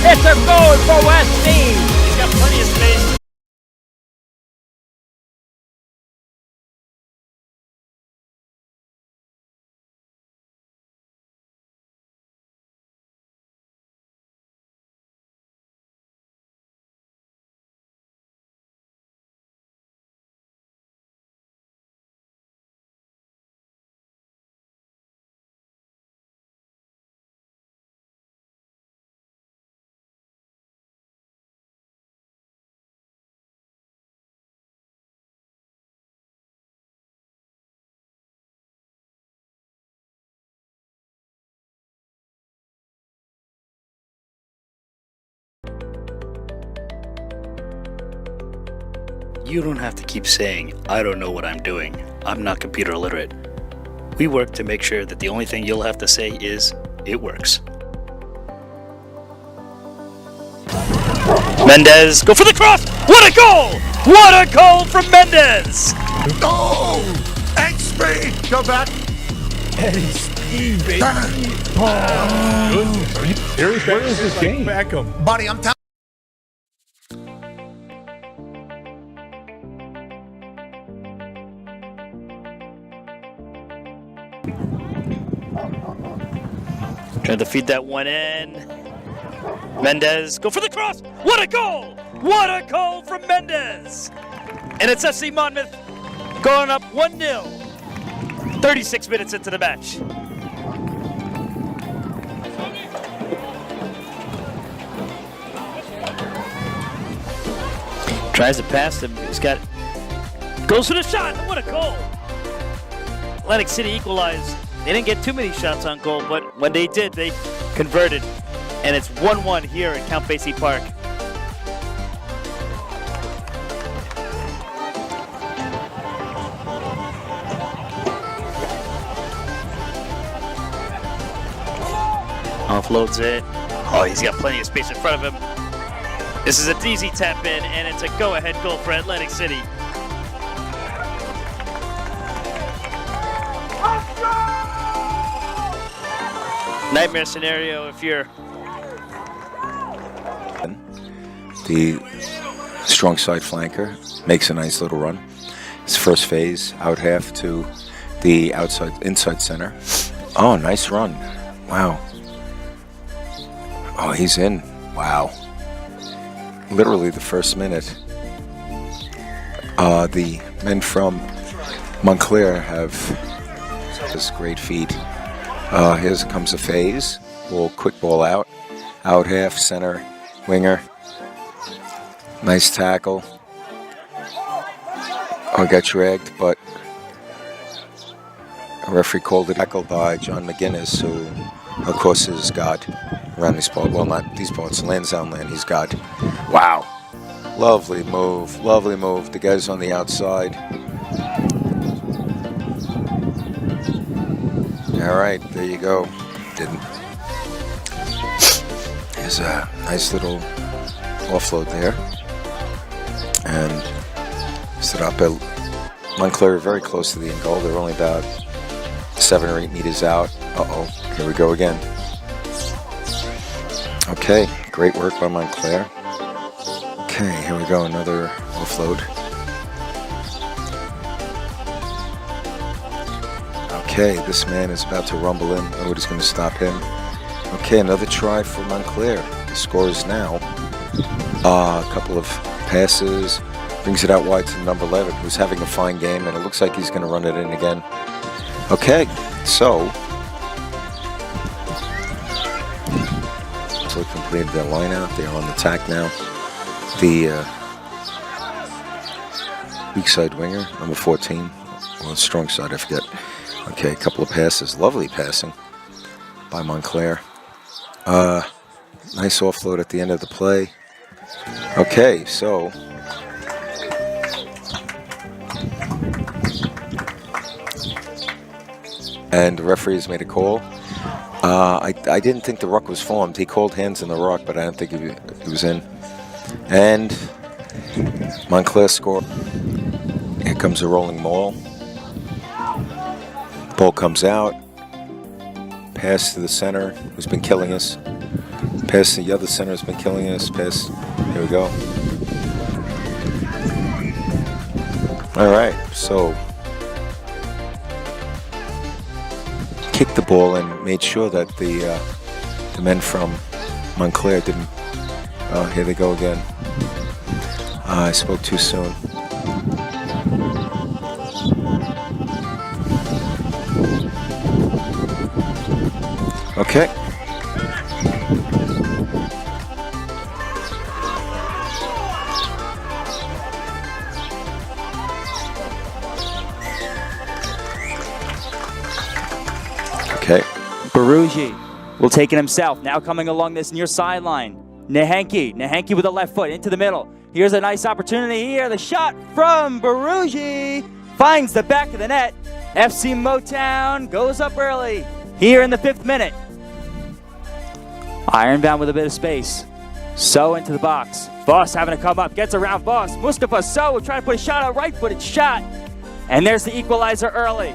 It's a goal for West Team. He's got plenty of space. You don't have to keep saying, I don't know what I'm doing. I'm not computer literate. We work to make sure that the only thing you'll have to say is, it works. Mendez, go for the cross! What a goal! What a goal from Mendez! Go! XP! Go back! Eddie Steve, baby. Are you serious? Where is this game? Beckham. Buddy, I'm telling Trying to feed that one in. Mendez, go for the cross. What a goal! What a goal from Mendez! And it's FC Monmouth going up 1-0. 36 minutes into the match. Tries to pass him. He's got. Goes for the shot. What a goal! Atlantic City equalized. They didn't get too many shots on goal, but when they did, they converted. And it's 1-1 here at Count Basie Park. Offloads it. Oh, he's got plenty of space in front of him. This is an easy tap in, and it's a go-ahead goal for Atlantic City. Nightmare scenario if you're... The strong side flanker makes a nice little run. His first phase, out half to the inside center. Oh, nice run. Wow. Oh, he's in. Wow. Literally the first minute. The men from Montclair have this great feat. Here comes a phase. Quick ball out. Out half, center, winger. Nice tackle. Oh, got dragged, but a referee called it tackle by John McGuinness, who, of course, is God around these parts. Well, not these parts. Lansdowne land, he's God. Wow. Lovely move. Lovely move. The guy's on the outside. All right, there you go. Didn't. There's a nice little offload there. And set up at Montclair, very close to the end goal. They're only about 7 or 8 meters out. Uh-oh, here we go again. Okay, great work by Montclair. Okay, here we go, another offload. Okay, this man is about to rumble in. Nobody's going to stop him. Okay, another try for Montclair. The score is now a couple of passes. Brings it out wide to number 11, who's having a fine game, and it looks like he's going to run it in again. Okay, so completed their line out. They are on the attack now. The weak side winger, number 14, or strong side, I forget. Okay, a couple of passes. Lovely passing by Montclair. Nice offload at the end of the play. Okay, so and the referee has made a call. I didn't think the ruck was formed. He called hands in the ruck, but I don't think he was in. And Montclair scored. Here comes a rolling maul. Ball comes out. Pass to the center, who's been killing us. Pass to the other center, has been killing us. Pass. Here we go. All right, so kicked the ball and made sure that the men from Montclair didn't. Oh, here they go again. I spoke too soon. Okay. Okay. Baruji will take it himself. Now coming along this near sideline. Nahenki with the left foot into the middle. Here's a nice opportunity here. The shot from Baruji finds the back of the net. FC Motown goes up early here in the 5th minute. Ironbound with a bit of space. So into the box. Voss having to come up. Gets around Voss. Mustafa So will try to put a shot, a right-footed shot. And there's the equalizer early.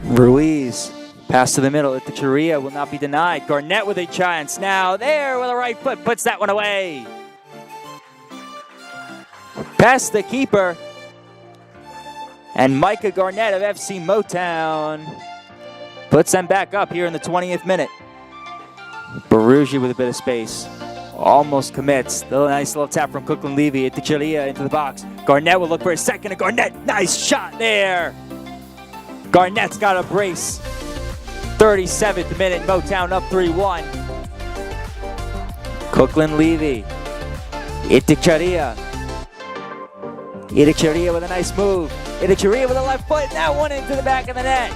Ruiz. Pass to the middle. Itachuriya will not be denied. Garnett with a chance. Now there with a right foot. Puts that one away. Past the keeper. And Micah Garnett of FC Motown puts them back up here in the 20th minute. Barugi with a bit of space. Almost commits. The nice little tap from Cookland Levy. Teixeira into the box. Garnett will look for a second. And Garnett, nice shot there. Garnett's got a brace. 37th minute, Motown up 3-1. Cookland Levy. Teixeira. Teixeira with a nice move. Teixeira with a left foot. And that one into the back of the net.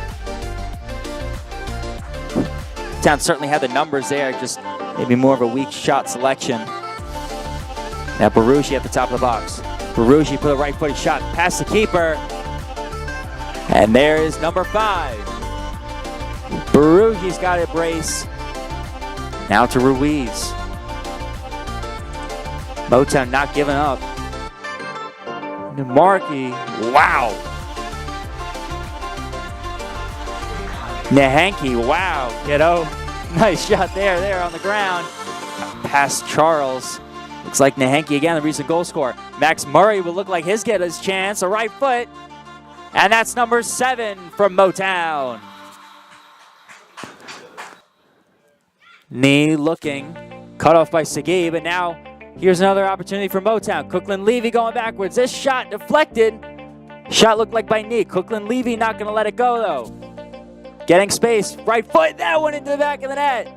Motown certainly had the numbers there, just maybe more of a weak shot selection. Now Barugi at the top of the box. Barugi put a right-footed shot past the keeper. And there is number 5. Barugi's got a brace. Now to Ruiz. Motown not giving up. Markey, wow. Nahanke, wow, kiddo. Nice shot there on the ground. Past Charles. Looks like Nahanke again, the recent goal scorer. Max Murray will look like he's getting his chance, a right foot. And that's number 7 from Motown. Knee looking, cut off by Segui, but now here's another opportunity for Motown. Cookland Levy going backwards. This shot deflected. Shot looked like by knee. Cookland Levy not going to let it go though. Getting space, right foot, that one into the back of the net.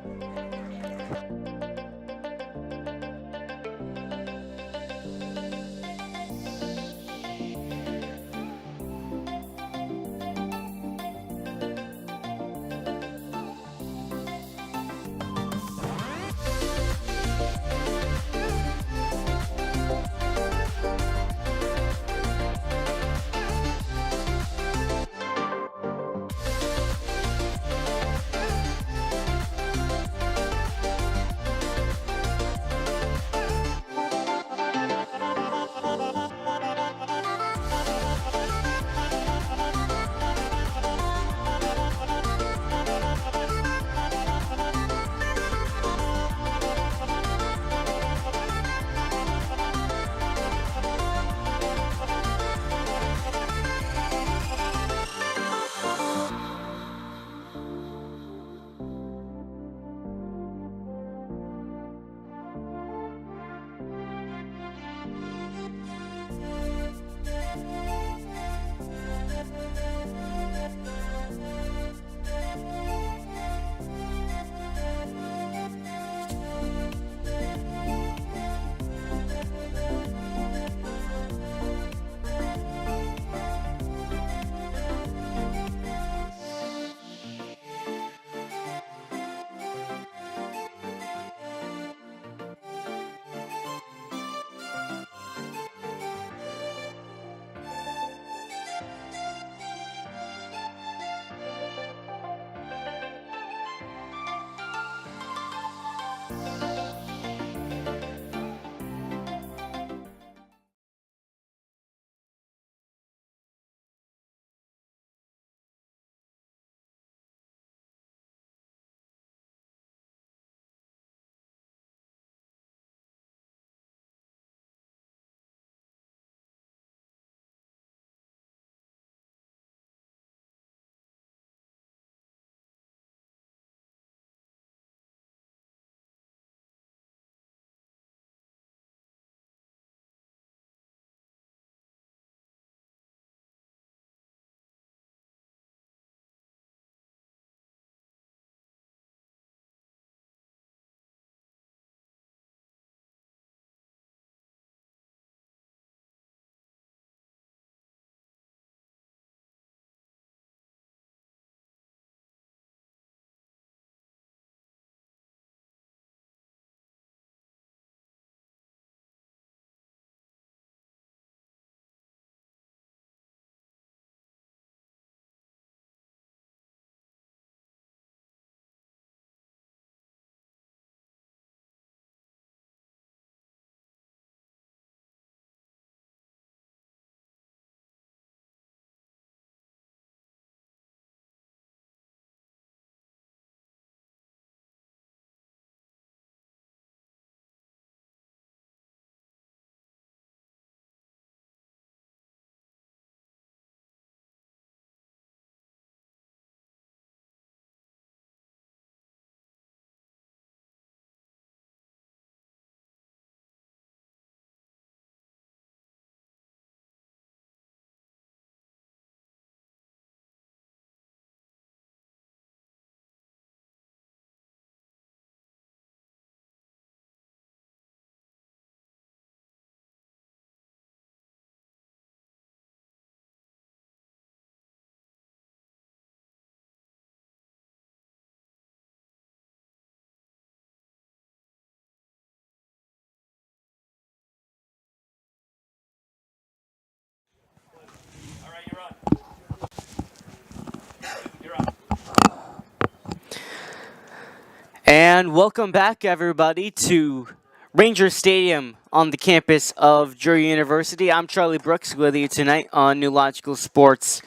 And welcome back, everybody, to Ranger Stadium on the campus of Drury University. I'm Charlie Brooks with you tonight on New Logical Sports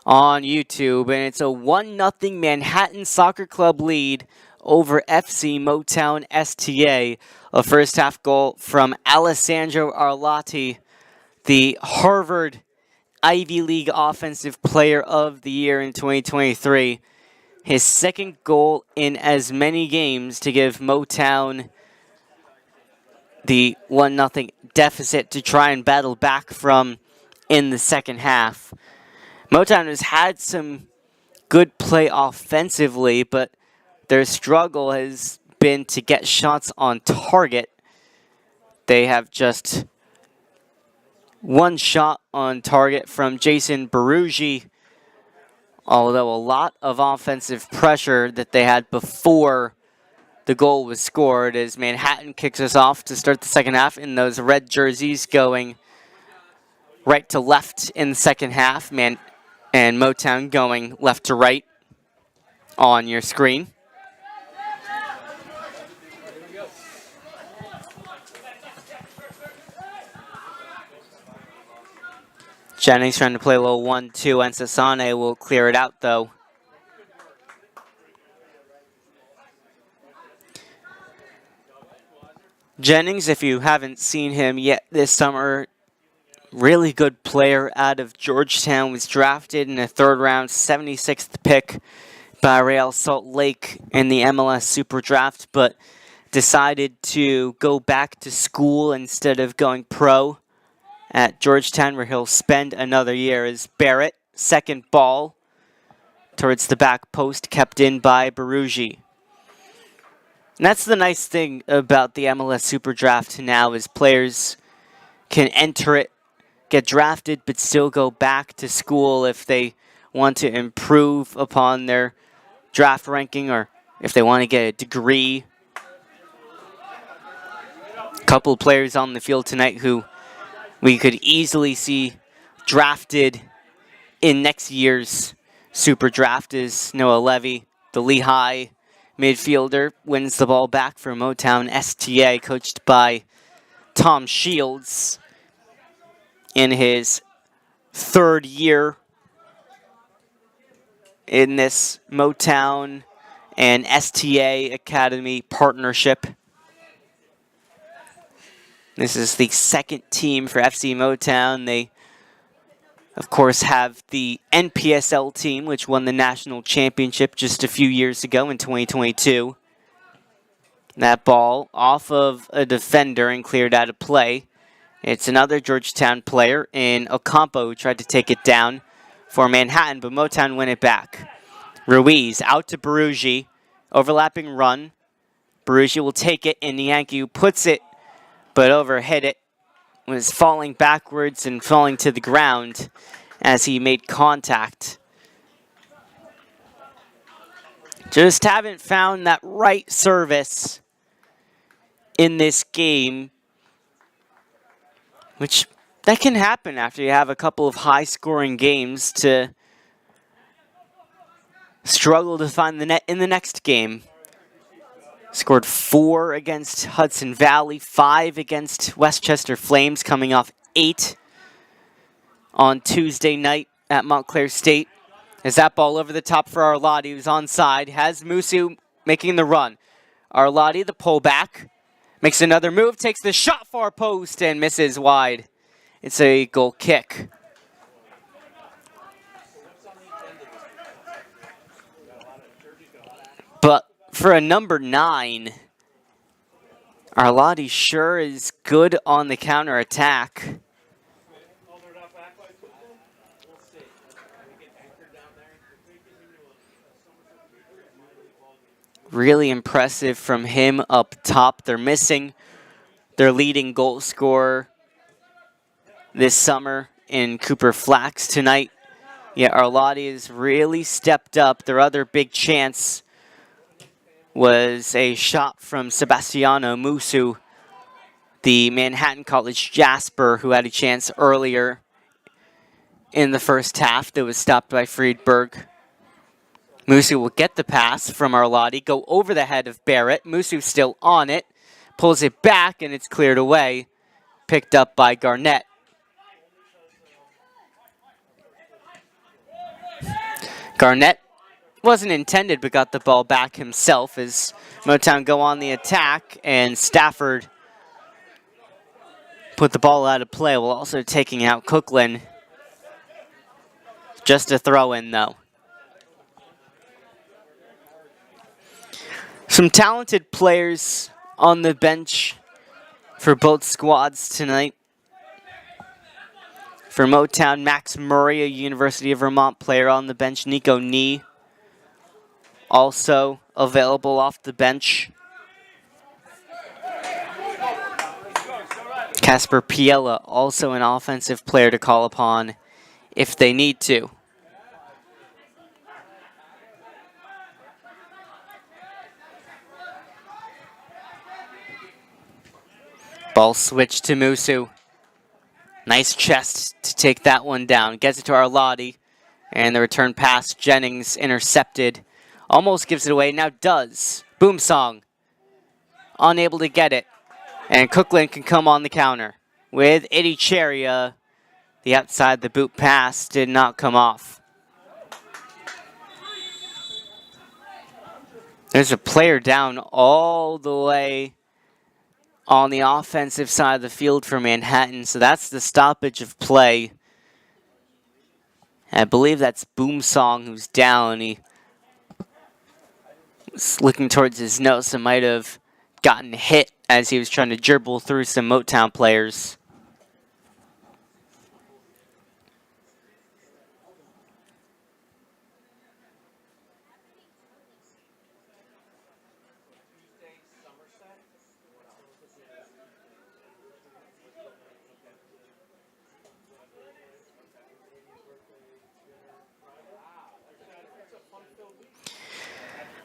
on YouTube. And it's a 1-0 Manhattan Soccer Club lead over FC Motown STA. A first half goal from Alessandro Arlotti, the Harvard Ivy League Offensive Player of the Year in 2023. His second goal in as many games to give Motown the 1-0 deficit to try and battle back from in the second half. Motown has had some good play offensively, but their struggle has been to get shots on target. They have just one shot on target from Jason Barugi, although a lot of offensive pressure that they had before the goal was scored as Manhattan kicks us off to start the second half in those red jerseys going right to left in the second half, and Motown going left to right on your screen. Jennings trying to play a little 1-2, and Sassane will clear it out, though. Jennings, if you haven't seen him yet this summer, really good player out of Georgetown, was drafted in the third round, 76th pick by Real Salt Lake in the MLS Super Draft, but decided to go back to school instead of going pro at Georgetown, where he'll spend another year. As Barrett, second ball towards the back post, kept in by Barugi. And that's the nice thing about the MLS Super Draft now, is players can enter it, get drafted, but still go back to school if they want to improve upon their draft ranking or if they want to get a degree. A couple of players on the field tonight who we could easily see drafted in next year's Super Draft is Noah Levy, the Lehigh midfielder, wins the ball back for Motown STA, coached by Tom Shields in his third year in this Motown and STA Academy partnership. This is the second team for FC Motown. They, of course, have the NPSL team, which won the national championship just a few years ago in 2022. That ball off of a defender and cleared out of play. It's another Georgetown player in Ocampo who tried to take it down for Manhattan, but Motown win it back. Ruiz out to Barugi. Overlapping run. Barugi will take it, and Yankee puts it, but overhit it. Was falling backwards and falling to the ground as he made contact. Just haven't found that right service in this game, which that can happen after you have a couple of high-scoring games, to struggle to find the net in the next game. Scored 4 against Hudson Valley, 5 against Westchester Flames, coming off 8 on Tuesday night at Montclair State. As that ball over the top for Arlotti, who's onside, has Musu making the run. Arlotti, the pullback, makes another move, takes the shot far post, and misses wide. It's a goal kick. But for a number 9, Arlotti sure is good on the counterattack. Really impressive from him up top. They're missing their leading goal scorer this summer in Cooper Flax tonight. Yeah, Arlotti has really stepped up. Their other big chance was a shot from Sebastiano Musu, the Manhattan College Jasper, who had a chance earlier in the first half that was stopped by Friedberg. Musu will get the pass from Arlotti, go over the head of Barrett. Musu still on it, pulls it back, and it's cleared away. Picked up by Garnett. Garnett wasn't intended, but got the ball back himself as Motown go on the attack, and Stafford put the ball out of play while also taking out Cookland. Just a throw in, though. Some talented players on the bench for both squads tonight. For Motown, Max Murray, a University of Vermont player on the bench. Nico Nee, also available off the bench. Casper Piella, also an offensive player to call upon if they need to. Ball switch to Musu. Nice chest to take that one down. Gets it to Arlotti. And the return pass, Jennings intercepted. Almost gives it away, now does. Boomsong. Unable to get it. And Cookland can come on the counter. With Idicheria, the outside the boot pass did not come off. There's a player down all the way on the offensive side of the field for Manhattan, so that's the stoppage of play. I believe that's Boomsong who's down. He was looking towards his nose and might have gotten hit as he was trying to dribble through some Motown players.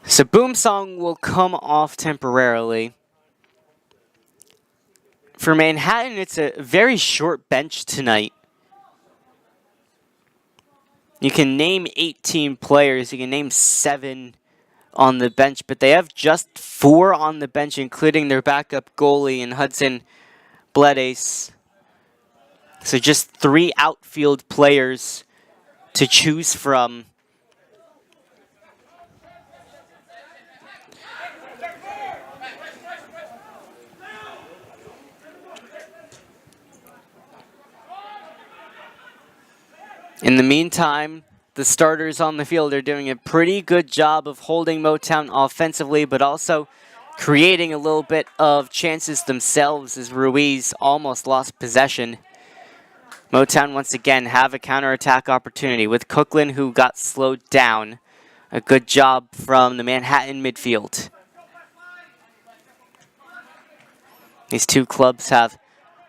So Boomsong will come off temporarily. For Manhattan, it's a very short bench tonight. You can name 18 players. You can name 7 on the bench, but they have just 4 on the bench, including their backup goalie in Hudson Bledace. So just 3 outfield players to choose from. In the meantime, the starters on the field are doing a pretty good job of holding Motown offensively, but also creating a little bit of chances themselves as Ruiz almost lost possession. Motown once again have a counterattack opportunity with Cookland, who got slowed down. A good job from the Manhattan midfield. These two clubs have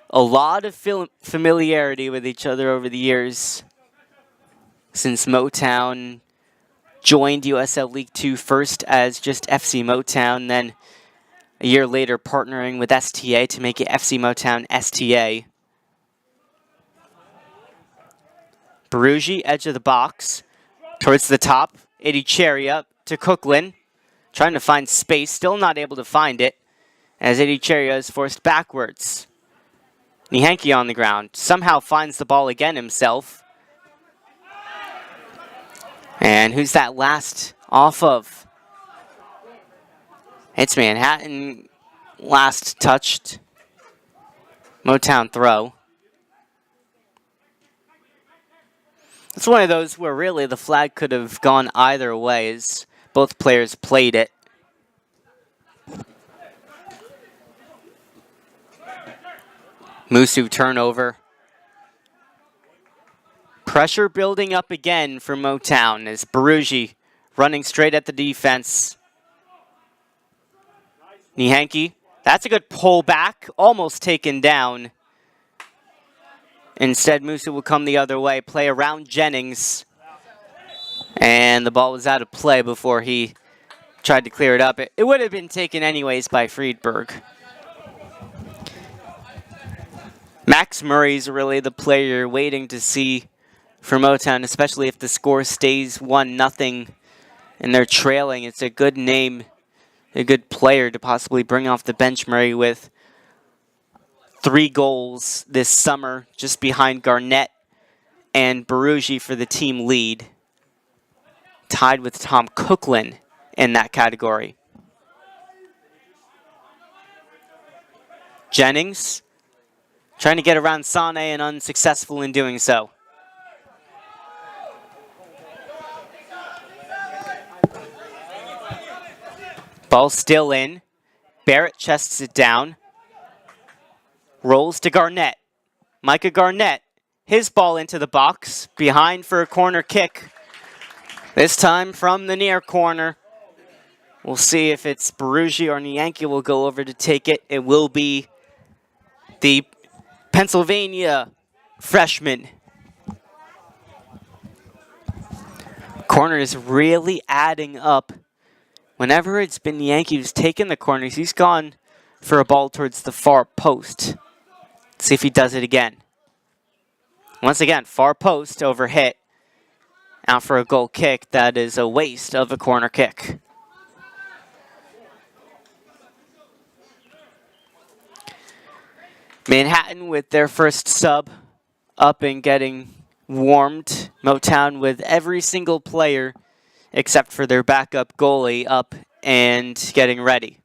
a lot of familiarity with each other over the years, since Motown joined USL League 2 first as just FC Motown, then a year later partnering with STA to make it FC Motown STA. Barugi, edge of the box, towards the top. Idicheria to Cookland, trying to find space, still not able to find it, as Idicheria is forced backwards. Nihanki on the ground, somehow finds the ball again himself. And who's that last off of? It's Manhattan last touched. Motown throw. It's one of those where really the flag could have gone either way as both players played it. Musu turnover. Pressure building up again for Motown as Barugi running straight at the defense. Nihanki, that's a good pull back, almost taken down. Instead, Musu will come the other way, play around Jennings. And the ball was out of play before he tried to clear it up. It would have been taken anyways by Friedberg. Max Murray's really the player waiting to see for Motown, especially if the score stays 1-0 and they're trailing. It's a good name, a good player to possibly bring off the bench, Murray, with 3 goals this summer, just behind Garnett and Barugi for the team lead. Tied with Tom Coughlin in that category. Jennings trying to get around Sane and unsuccessful in doing so. Ball still in. Barrett chests it down. Rolls to Garnett. Micah Garnett, his ball into the box. Behind for a corner kick. This time from the near corner. We'll see if it's Barugi or Nianki will go over to take it. It will be the Pennsylvania freshman. Corner is really adding up. Whenever it's been Nianki who's taken the corners, he's gone for a ball towards the far post. Let's see if he does it again. Once again, far post over hit. Out for a goal kick. That is a waste of a corner kick. Manhattan with their first sub up and getting warmed. Motown with every single player except for their backup goalie up and getting ready.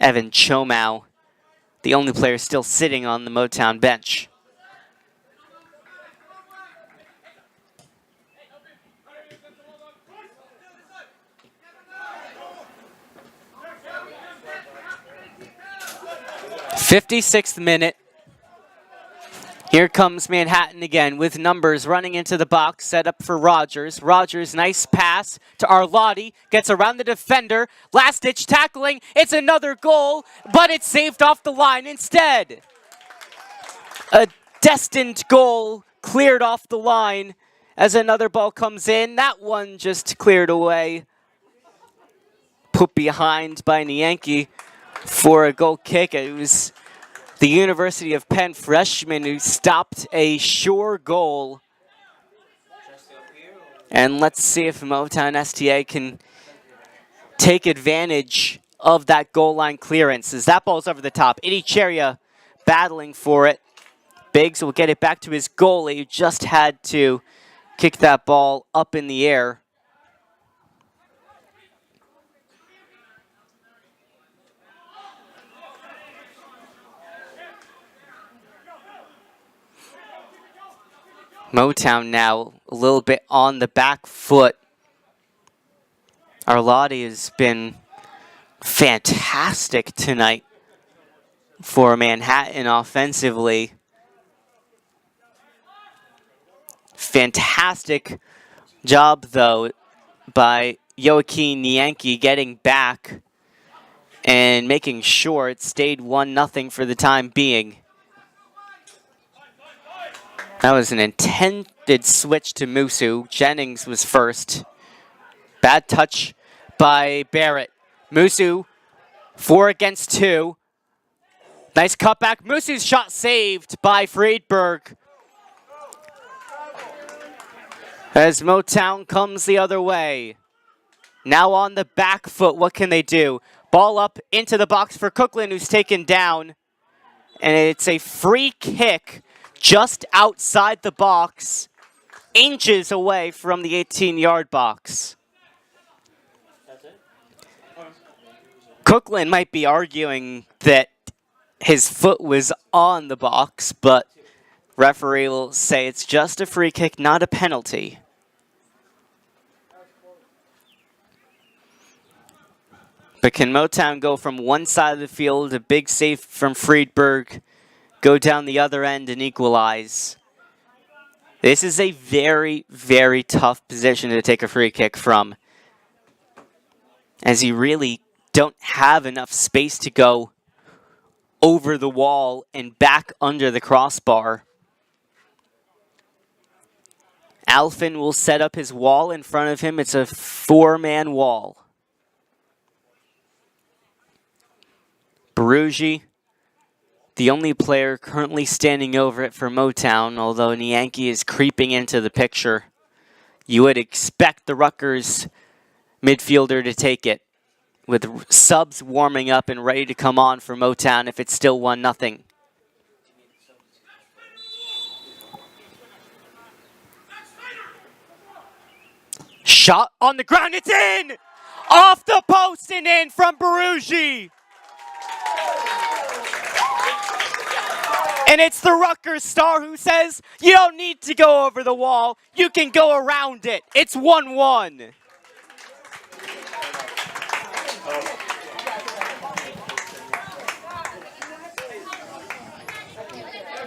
Evan Chomow, the only player still sitting on the Motown bench. '56th minute. Here comes Manhattan again with numbers running into the box, set up for Rogers. Rogers, nice pass to Arlotti, gets around the defender, last-ditch tackling, it's another goal, but it's saved off the line instead. A destined goal cleared off the line as another ball comes in. That one just cleared away. Put behind by Nianki for a goal kick. It was the University of Penn freshman who stopped a sure goal. And let's see if Motown STA can take advantage of that goal line clearance as that ball's over the top. Idicheria battling for it. Biggs will get it back to his goalie who just had to kick that ball up in the air. Motown now a little bit on the back foot. Arlotti has been fantastic tonight for Manhattan offensively. Fantastic job, though, by Joaquin Nianki getting back and making sure it stayed 1-0 for the time being. That was an intended switch to Musu. Jennings was first. Bad touch by Barrett. Musu, 4 against 2. Nice cutback. Musu's shot saved by Friedberg. As Motown comes the other way. Now on the back foot, what can they do? Ball up into the box for Coughlin, who's taken down. And it's a free kick just outside the box, inches away from the 18-yard box. Coughlin might be arguing that his foot was on the box, but referee will say it's just a free kick, not a penalty. But can Motown go from one side of the field, a big save from Friedberg, go down the other end and equalize? This is a very, very tough position to take a free kick from, as you really don't have enough space to go over the wall and back under the crossbar. Alfin will set up his wall in front of him. It's a 4-man wall. Barugi, the only player currently standing over it for Motown, although Nianki is creeping into the picture. you would expect the Rutgers midfielder to take it, with subs warming up and ready to come on for Motown if it's still 1-0. Shot on the ground, it's in! Off the post and in from Barugi! And it's the Rutgers star who says, you don't need to go over the wall, you can go around it. It's 1-1.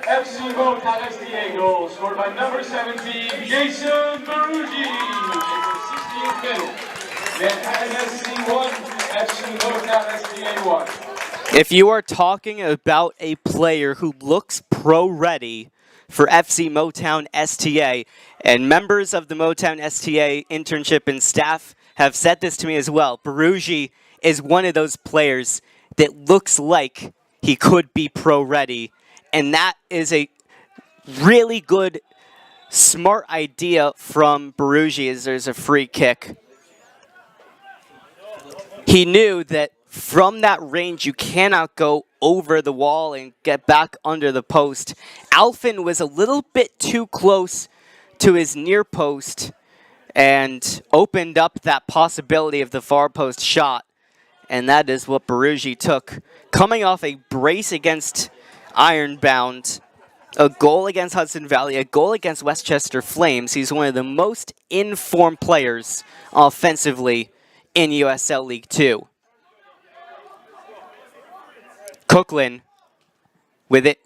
FC Motown STA goal scored by number 17, Jason Barugi, in the 16th minute. Manhattan SC 1, FC Motown STA 1. If you are talking about a player who looks pro-ready for FC Motown STA, and members of the Motown STA internship and staff have said this to me as well, Barugi is one of those players that looks like he could be pro-ready. And that is a really good, smart idea from Barugi as there's a free kick. He knew that from that range you cannot go over the wall and get back under the post. Alfin was a little bit too close to his near post and opened up that possibility of the far post shot. And that is what Barugi took. Coming off a brace against Ironbound, a goal against Hudson Valley, a goal against Westchester Flames. He's one of the most informed players offensively in USL League 2. Cookland with it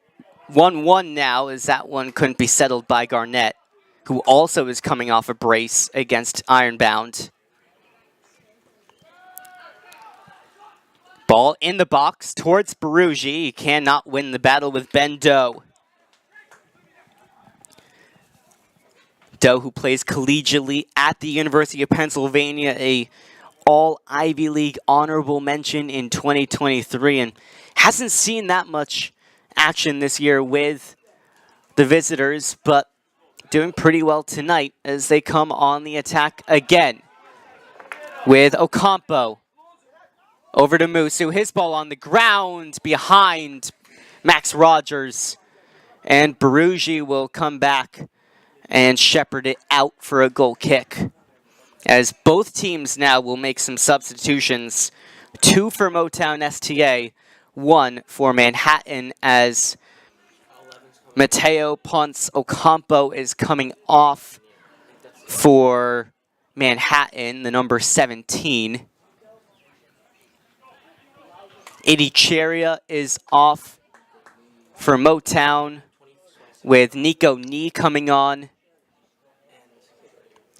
1-1 now, as that one couldn't be settled by Garnett, who also is coming off a brace against Ironbound. Ball in the box towards Barugi. He cannot win the battle with Ben Doe. Doe, who plays collegiately at the University of Pennsylvania, a all-Ivy League honorable mention in 2023, and hasn't seen that much action this year with the visitors, but doing pretty well tonight as they come on the attack again with Ocampo. Over to Musu, his ball on the ground behind Max Rogers. And Barugi will come back and shepherd it out for a goal kick. As both teams now will make some substitutions. 2 for Motown STA, 1 for Manhattan, as Mateo Ponce Ocampo is coming off for Manhattan, the number 17. Idicheria is off for Motown with Nico Nee coming on.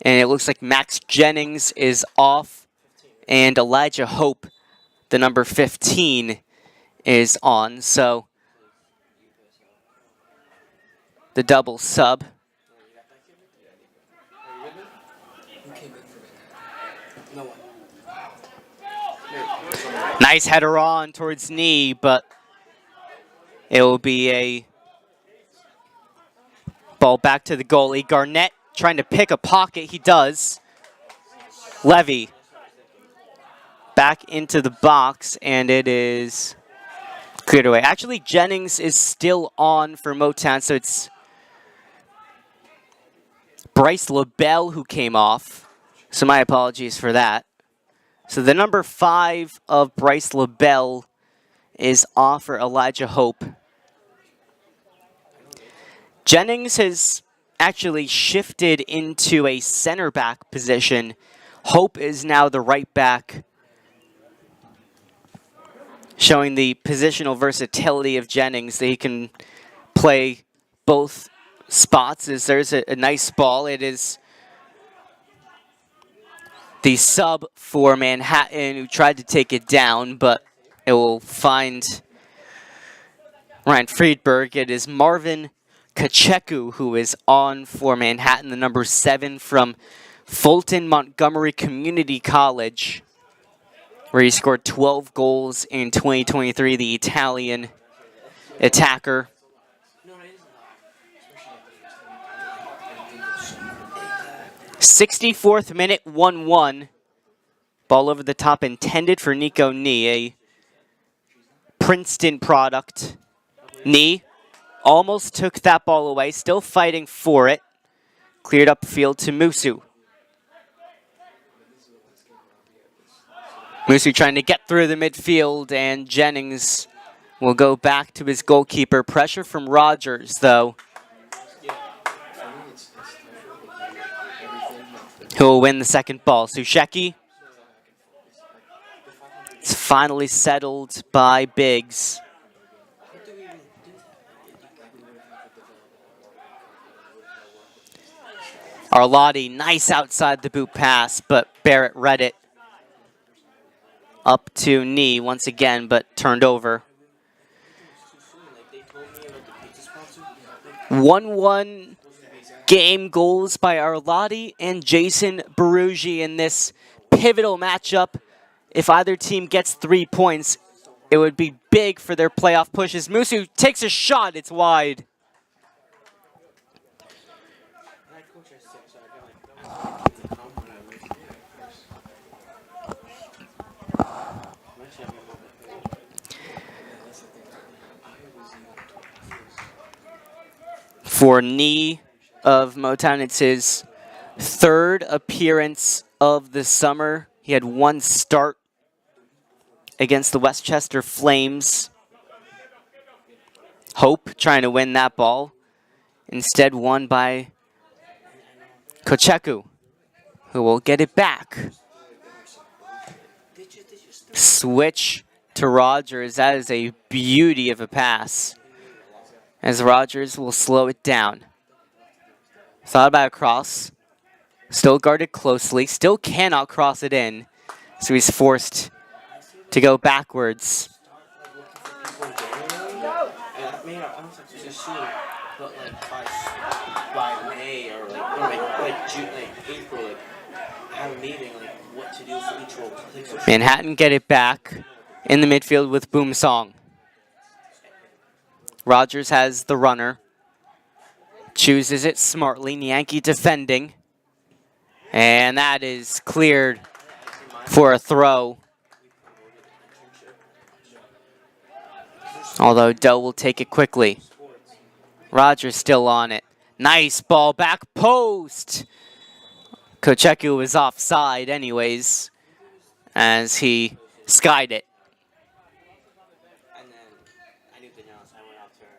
And it looks like Max Jennings is off. And Elijah Hope, the number 15, is on. So the double sub. Nice header on towards knee, but it will be a ball back to the goalie. Garnett trying to pick a pocket. He does. Levy back into the box, and it is cleared away. Actually, Jennings is still on for Motown, so it's Bryce LaBelle who came off. So my apologies for that. So the number 5 of Bryce LaBelle is off for Elijah Hope. Jennings has actually shifted into a center back position. Hope is now the right back, showing the positional versatility of Jennings, that he can play both spots. As there's a nice ball. It is the sub for Manhattan, who tried to take it down, but it will find Ryan Friedberg. It is Marvin Kacheku who is on for Manhattan, the number 7 from Fulton Montgomery Community College, where he scored 12 goals in 2023, the Italian attacker. 64th minute, 1-1. Ball over the top intended for Nico Nee, a Princeton product. Nee almost took that ball away, still fighting for it. Cleared up field to Musu. Musu trying to get through the midfield, and Jennings will go back to his goalkeeper. Pressure from Rogers, though. Who will win the second ball? Susheki. It's finally settled by Biggs. Arlotti, nice outside the boot pass, but Barrett read it. Up to Nee once again, but turned over. 1-1 game goals by Arlotti and Jason Baruggi in this pivotal matchup. If either team gets 3 points, it would be big for their playoff pushes. Musu takes a shot, it's wide. For Nee of Motown, it's his third appearance of the summer. He had one start against the Westchester Flames. Hope trying to win that ball. Instead won by Kocheku, who will get it back. Switch to Rogers. That is a beauty of a pass, as Rogers will slow it down. Thought about a cross. Still guarded closely. Still cannot cross it in. So he's forced to go backwards. Manhattan get it back in the midfield with Boom Song. Rogers has the runner. Chooses it smartly. Yankee defending. And that is cleared for a throw. Although Doe will take it quickly. Rogers still on it. Nice ball, back post. Kocheku was offside anyways, as he skied it. And then I knew the nose. I went out to her.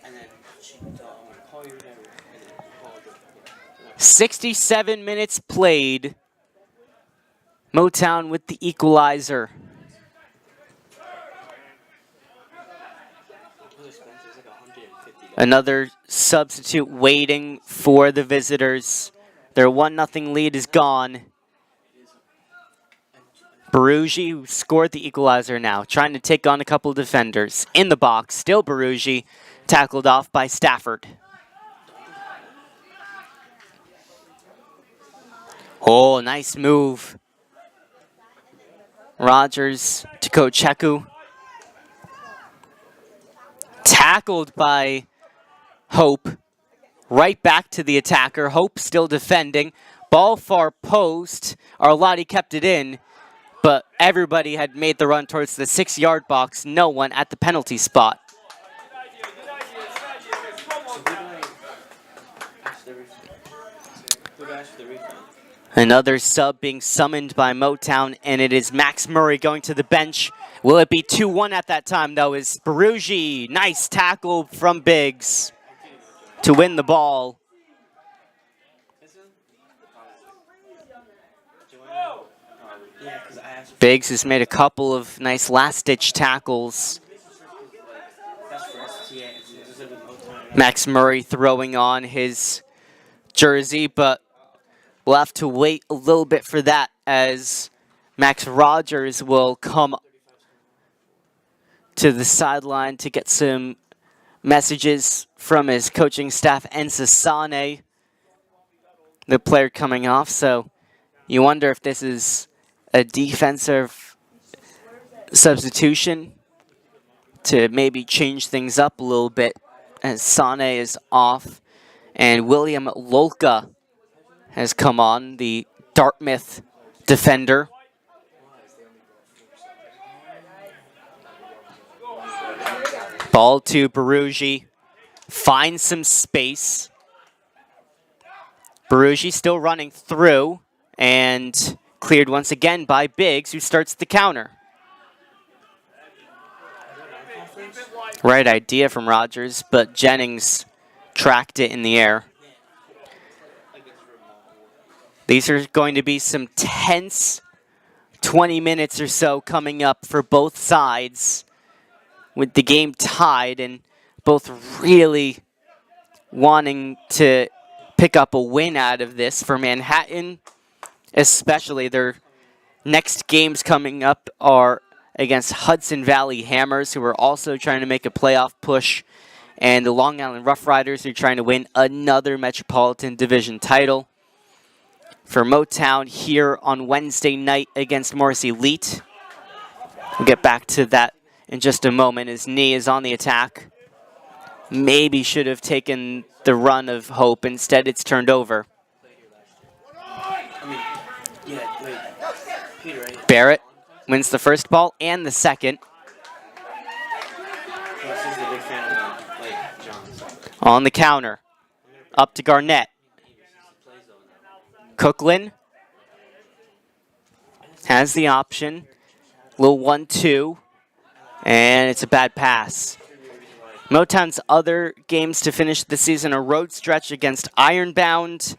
And then she told me, I'm going to call you whatever. And then called her. 67 minutes played. Motown with the equalizer. Another substitute waiting for the visitors. Their 1-0 lead is gone. Baruggi, who scored the equalizer now, trying to take on a couple defenders. In the box, still Baruggi, tackled off by Stafford. Oh, nice move. Rogers to Kocheku. Tackled by Hope. Right back to the attacker. Hope still defending. Ball far post. Arlotti kept it in, but everybody had made the run towards the 6-yard box. No one at the penalty spot. Another sub being summoned by Motown, and it is Max Murray going to the bench. Will it be 2-1 at that time, though, is Baruggi. Nice tackle from Biggs to win the ball. Biggs has made a couple of nice last-ditch tackles. Max Murray throwing on his jersey, but we'll have to wait a little bit for that, as Max Rogers will come to the sideline to get some messages from his coaching staff. Ensa Sane, the player coming off. So you wonder if this is a defensive substitution to maybe change things up a little bit, as Sane is off And William Lolka has come on, the Dartmouth defender. Ball to Barugi. Finds some space. Barugi still running through and cleared once again by Biggs, who starts the counter. Right idea from Rogers, but Jennings tracked it in the air. These are going to be some tense 20 minutes or so coming up for both sides, with the game tied and both really wanting to pick up a win out of this. For Manhattan, especially, their next games coming up are against Hudson Valley Hammers, who are also trying to make a playoff push, and the Long Island Rough Riders, who are trying to win another Metropolitan Division title. For Motown, here on Wednesday night against Morris Elite. We'll get back to that in just a moment. His knee is on the attack. Maybe should have taken the run of hope. Instead, it's turned over. Barrett wins the first ball and the second. On the counter. Up to Garnett. Cookland has the option. Little 1-2. And it's a bad pass. Motown's other games to finish the season are road stretch against Ironbound,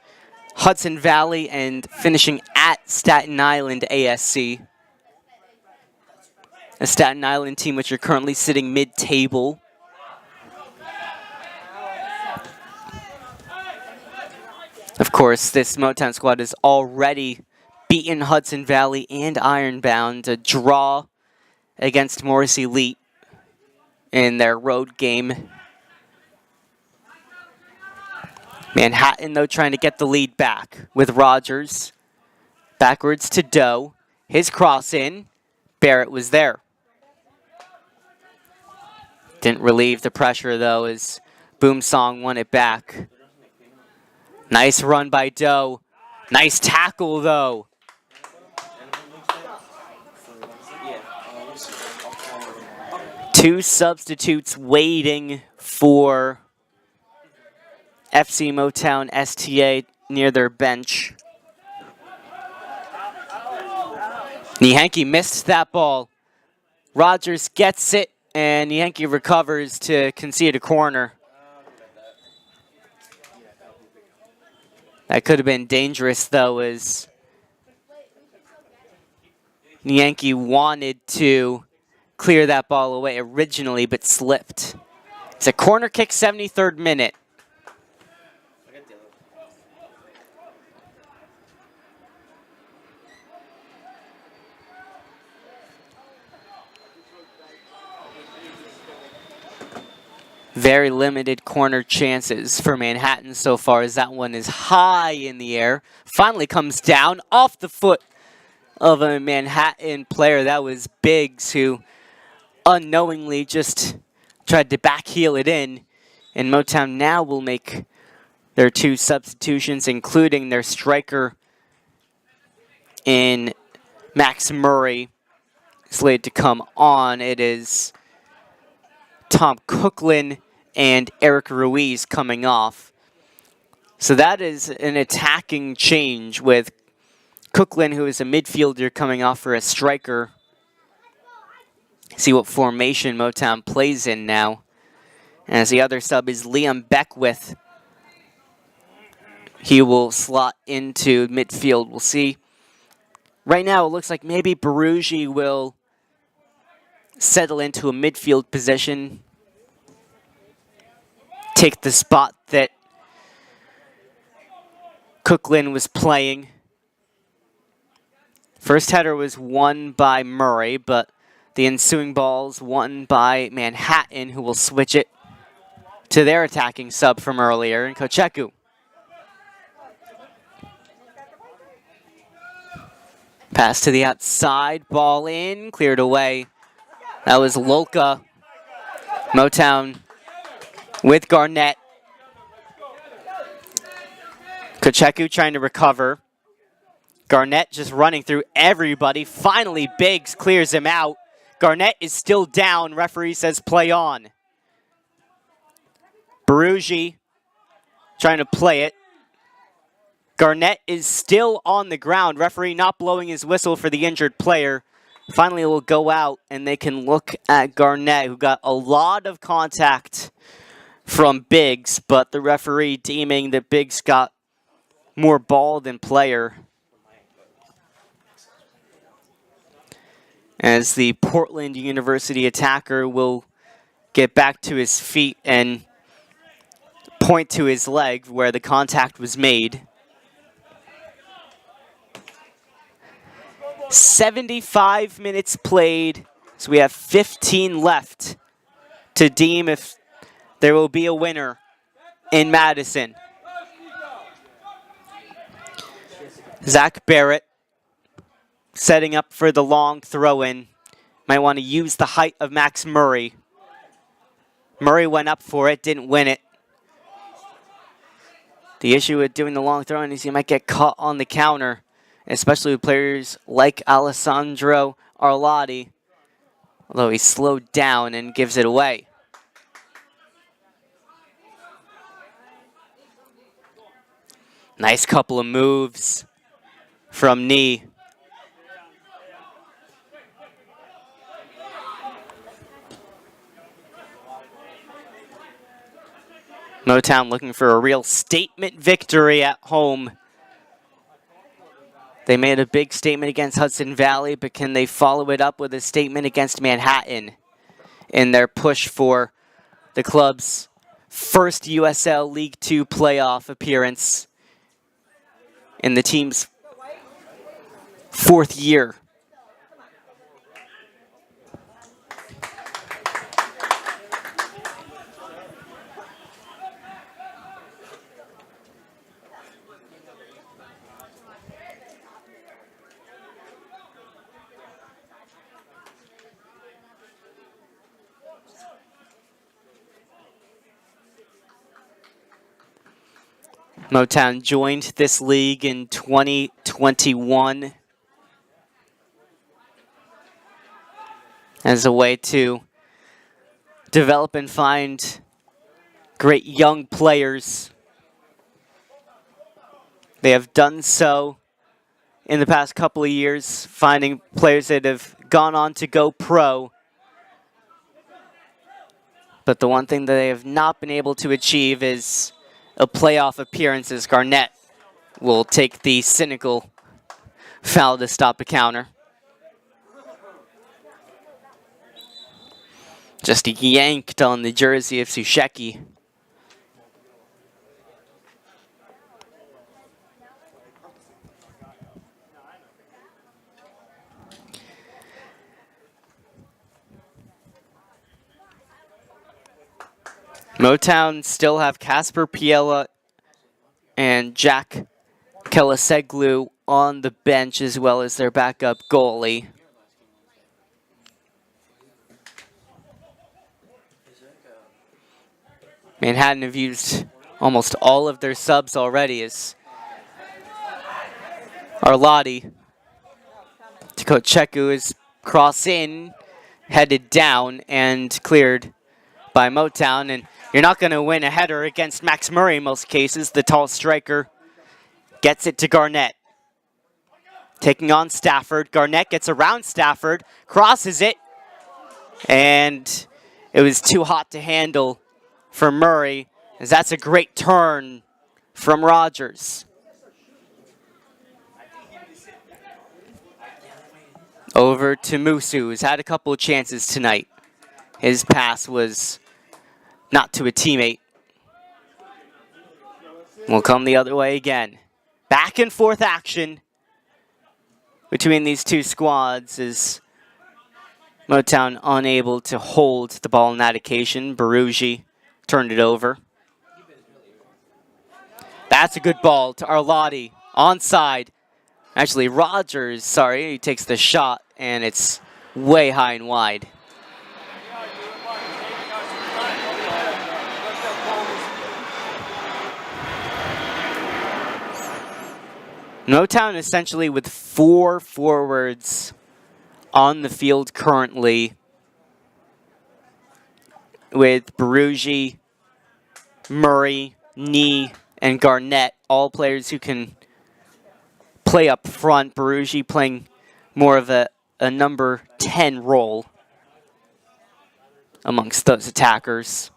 Hudson Valley, and finishing at Staten Island ASC. A Staten Island team which are currently sitting mid-table. Of course, this Motown squad has already beaten Hudson Valley and Ironbound, a draw against Morris Elite in their road game. Manhattan, though, trying to get the lead back with Rogers. Backwards to Doe. His cross in. Barrett was there. Didn't relieve the pressure, though, as Boomsong won it back. Nice run by Doe. Nice tackle, though. Two substitutes waiting for FC Motown STA near their bench. Nienke missed that ball. Rogers gets it, and Nienke recovers to concede a corner. That could have been dangerous, though, as Nienke wanted to clear that ball away originally, but slipped. It's a corner kick, 73rd minute. Very limited corner chances for Manhattan so far, as that one is high in the air. Finally comes down off the foot of a Manhattan player. That was Biggs, who unknowingly just tried to backheel it in. And Motown now will make their two substitutions, including their striker in Max Murray, slated to come on. It is Tom Cookland and Eric Ruiz coming off. So that is an attacking change, with Cookland, who is a midfielder, coming off for a striker. See what formation Motown plays in now. As the other sub is Liam Beckwith. He will slot into midfield. We'll see. Right now it looks like maybe Barugi will settle into a midfield position. Take the spot that Cookland was playing. First header was won by Murray, but the ensuing ball's won by Manhattan, who will switch it to their attacking sub from earlier, in Kocheku. Pass to the outside, ball in, cleared away. That was Lolka. Motown with Garnett. Kocheku trying to recover. Garnett just running through everybody. Finally, Biggs clears him out. Garnett is still down. Referee says play on. Barugi trying to play it. Garnett is still on the ground. Referee not blowing his whistle for the injured player. Finally, it will go out, and they can look at Garnett, who got a lot of contact from Biggs, but the referee deeming that Biggs got more ball than player. As the Portland University attacker will get back to his feet and point to his leg where the contact was made. 75 minutes played, so we have 15 left to deem if there will be a winner in Madison. Zach Barrett setting up for the long throw-in. Might want to use the height of Max Murray. Murray went up for it, didn't win it. The issue with doing the long throw-in is you might get caught on the counter, especially with players like Alessandro Arlotti, although he slowed down and gives it away. Nice couple of moves from Knee. Motown looking for a real statement victory at home. They made a big statement against Hudson Valley, but can they follow it up with a statement against Manhattan in their push for the club's first USL League Two playoff appearance in the team's 4th year? Motown joined this league in 2021 as a way to develop and find great young players. They have done so in the past couple of years, finding players that have gone on to go pro. But the one thing that they have not been able to achieve is a playoff appearance, as Garnett will take the cynical foul to stop a counter. Just yanked on the jersey of Susheki. Motown still have Casper Piella and Jack Kelaseglu on the bench, as well as their backup goalie. Manhattan have used almost all of their subs already, as Arlotti to Kocheku is cross in, headed down, and cleared by Motown. And you're not going to win a header against Max Murray in most cases. The tall striker gets it to Garnett. Taking on Stafford. Garnett gets around Stafford, crosses it, and it was too hot to handle for Murray, as that's a great turn from Rogers. Over to Musu, who's had a couple of chances tonight. His pass was not to a teammate. Will come the other way again. Back and forth action between these two squads as Motown unable to hold the ball in that occasion. Barugi turned it over. That's a good ball to Arlotti. Onside. Actually, Rogers, sorry, he takes the shot, and it's way high and wide. Motown essentially with 4 forwards on the field currently, with Barughi, Murray, Nee, and Garnett, all players who can play up front. Barughi playing more of a number 10 role amongst those attackers.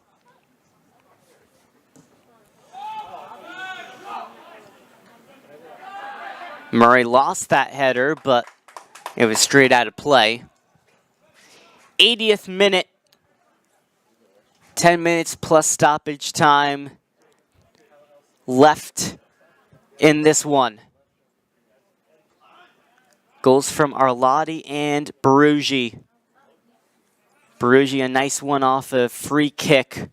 Murray lost that header, but it was straight out of play. 80th minute. 10 minutes plus stoppage time left in this one. Goals from Arlotti and Barughi. Barughi, a nice one off a free kick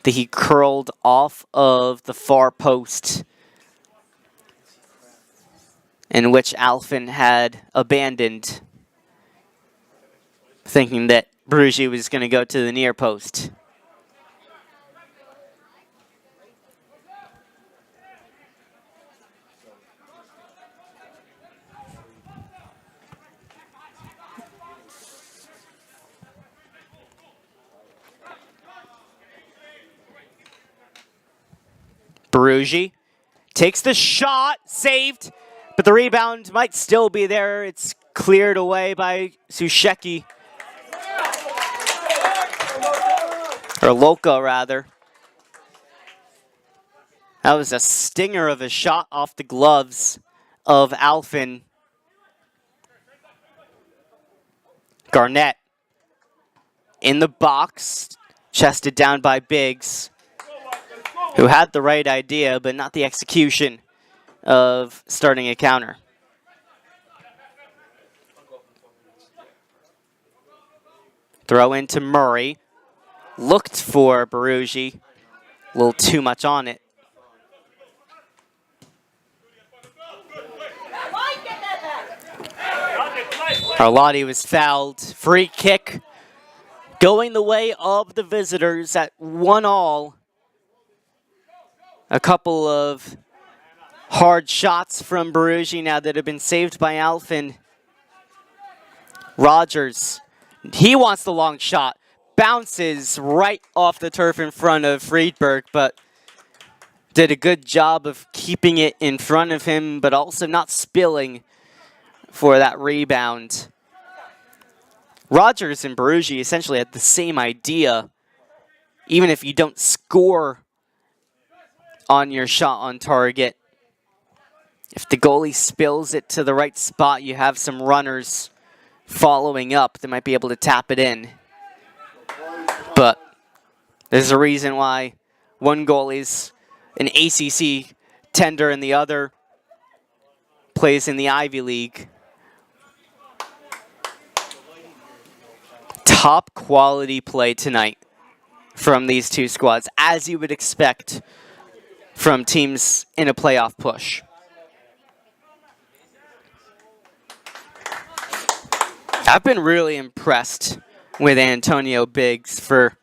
that he curled off of the far post, in which Alfin had abandoned, thinking that Barughi was going to go to the near post. Barughi takes the shot, saved, but the rebound might still be there. It's cleared away by Susheki. Or Loka, rather. That was a stinger of a shot off the gloves of Alfin. Garnett in the box, chested down by Biggs, who had the right idea, but not the execution of starting a counter. Throw into Murray. Looked for Barughi. A little too much on it. Arlotti was fouled. Free kick going the way of the visitors at 1-1. A couple of hard shots from Barughi now that have been saved by Alfin. Rogers, he wants the long shot. Bounces right off the turf in front of Friedberg, but did a good job of keeping it in front of him, but also not spilling for that rebound. Rogers and Barughi essentially had the same idea. Even if you don't score on your shot on target, if the goalie spills it to the right spot, you have some runners following up that might be able to tap it in. But there's a reason why one goalie's an ACC tender and the other plays in the Ivy League. Top quality play tonight from these two squads, as you would expect from teams in a playoff push. I've been really impressed with Antonio Biggs for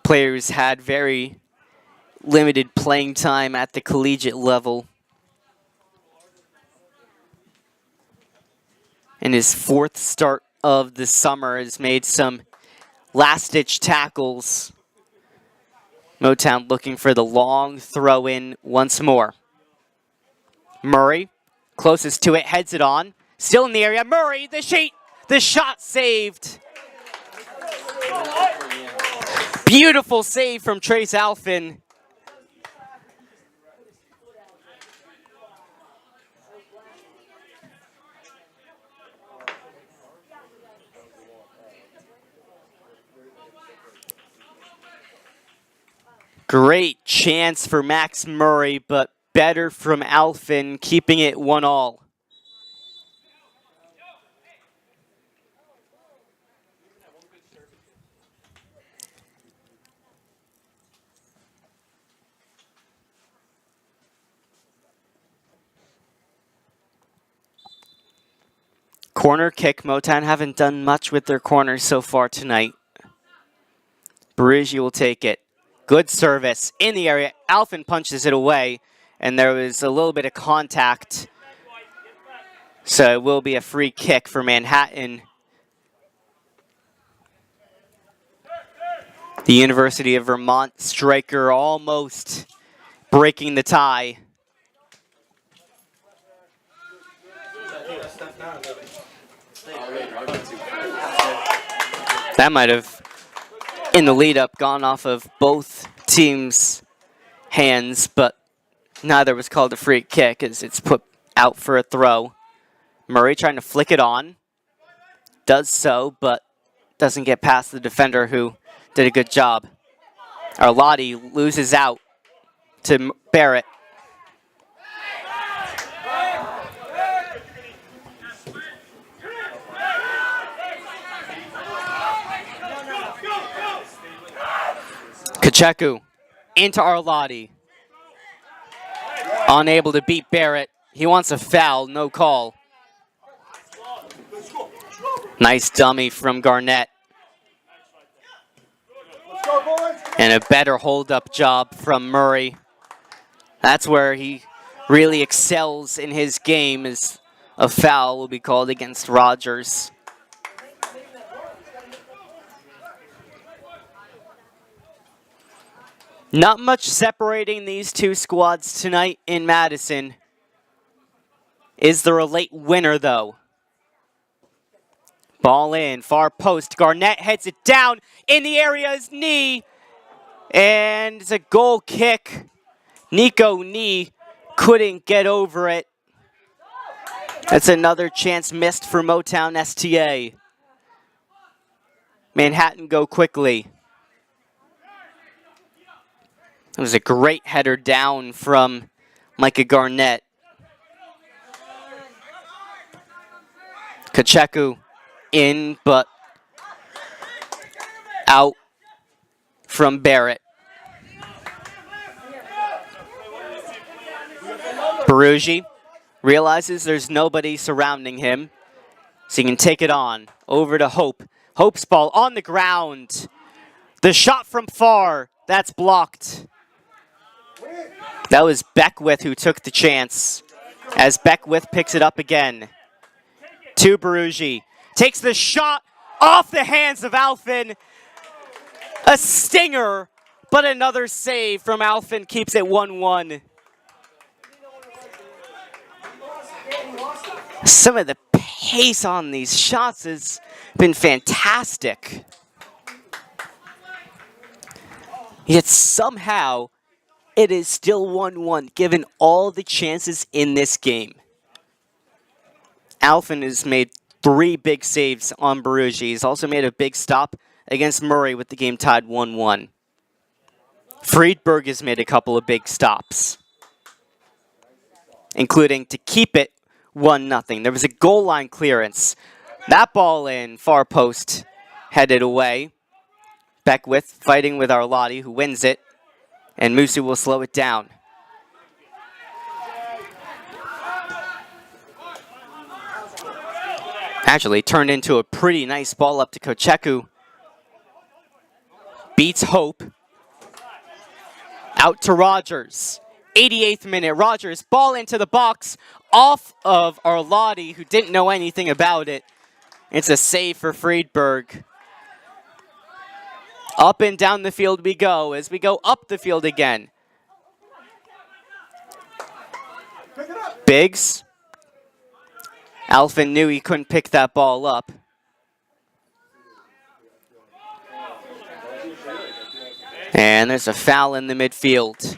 players had very limited playing time at the collegiate level. In his 4th start of the summer, has made some last-ditch tackles. Motown looking for the long throw-in once more. Murray, closest to it, heads it on. Still in the area. Murray, the shot saved. Beautiful save from Trace Alfin. Great chance for Max Murray, but better from Alfin, keeping it 1-1. Corner kick. Motown haven't done much with their corners so far tonight. Barughi will take it. Good service in the area. Alfin punches it away, and there was a little bit of contact So it will be a free kick for Manhattan. The University of Vermont striker almost breaking the tie. That might have, in the lead-up, gone off of both teams' hands, but neither was called a free kick as it's put out for a throw. Murray trying to flick it on. Does so, but doesn't get past the defender who did a good job. Arlotti loses out to Barrett. Kacheku into Arlotti. Unable to beat Barrett. He wants a foul, no call. Nice dummy from Garnett. And a better hold-up job from Murray. That's where he really excels in his game, as a foul will be called against Rogers. Not much separating these two squads tonight in Madison. Is there a late winner, though? Ball in, far post. Garnett heads it down in the area, his knee. And it's a goal kick. Nico Knee couldn't get over it. That's another chance missed for Motown STA. Manhattan go quickly. It was a great header down from Micah Garnett. Kacheku in, but out from Barrett. Baruggi realizes there's nobody surrounding him, so he can take it on. Over to Hope. Hope's ball on the ground. The shot from far, that's blocked. That was Beckwith who took the chance, as Beckwith picks it up again. To Baruggi. Takes the shot off the hands of Alfin. A stinger, but another save from Alfin keeps it 1-1. Some of the pace on these shots has been fantastic. Yet somehow, it is still 1-1, given all the chances in this game. Alfin has made 3 big saves on Baruggi. He's also made a big stop against Murray with the game tied 1-1. Friedberg has made a couple of big stops, including to keep it 1-0. There was a goal line clearance. That ball in, far post, headed away. Beckwith fighting with Arlotti, who wins it. And Musu will slow it down. Actually, turned into a pretty nice ball up to Kacheku. Beats Hope. Out to Rogers. 88th minute, Rogers, ball into the box. Off of Arlotti, who didn't know anything about it. It's a save for Friedberg. Up and down the field we go as we go up the field again. Biggs. Alfin knew he couldn't pick that ball up. And there's a foul in the midfield.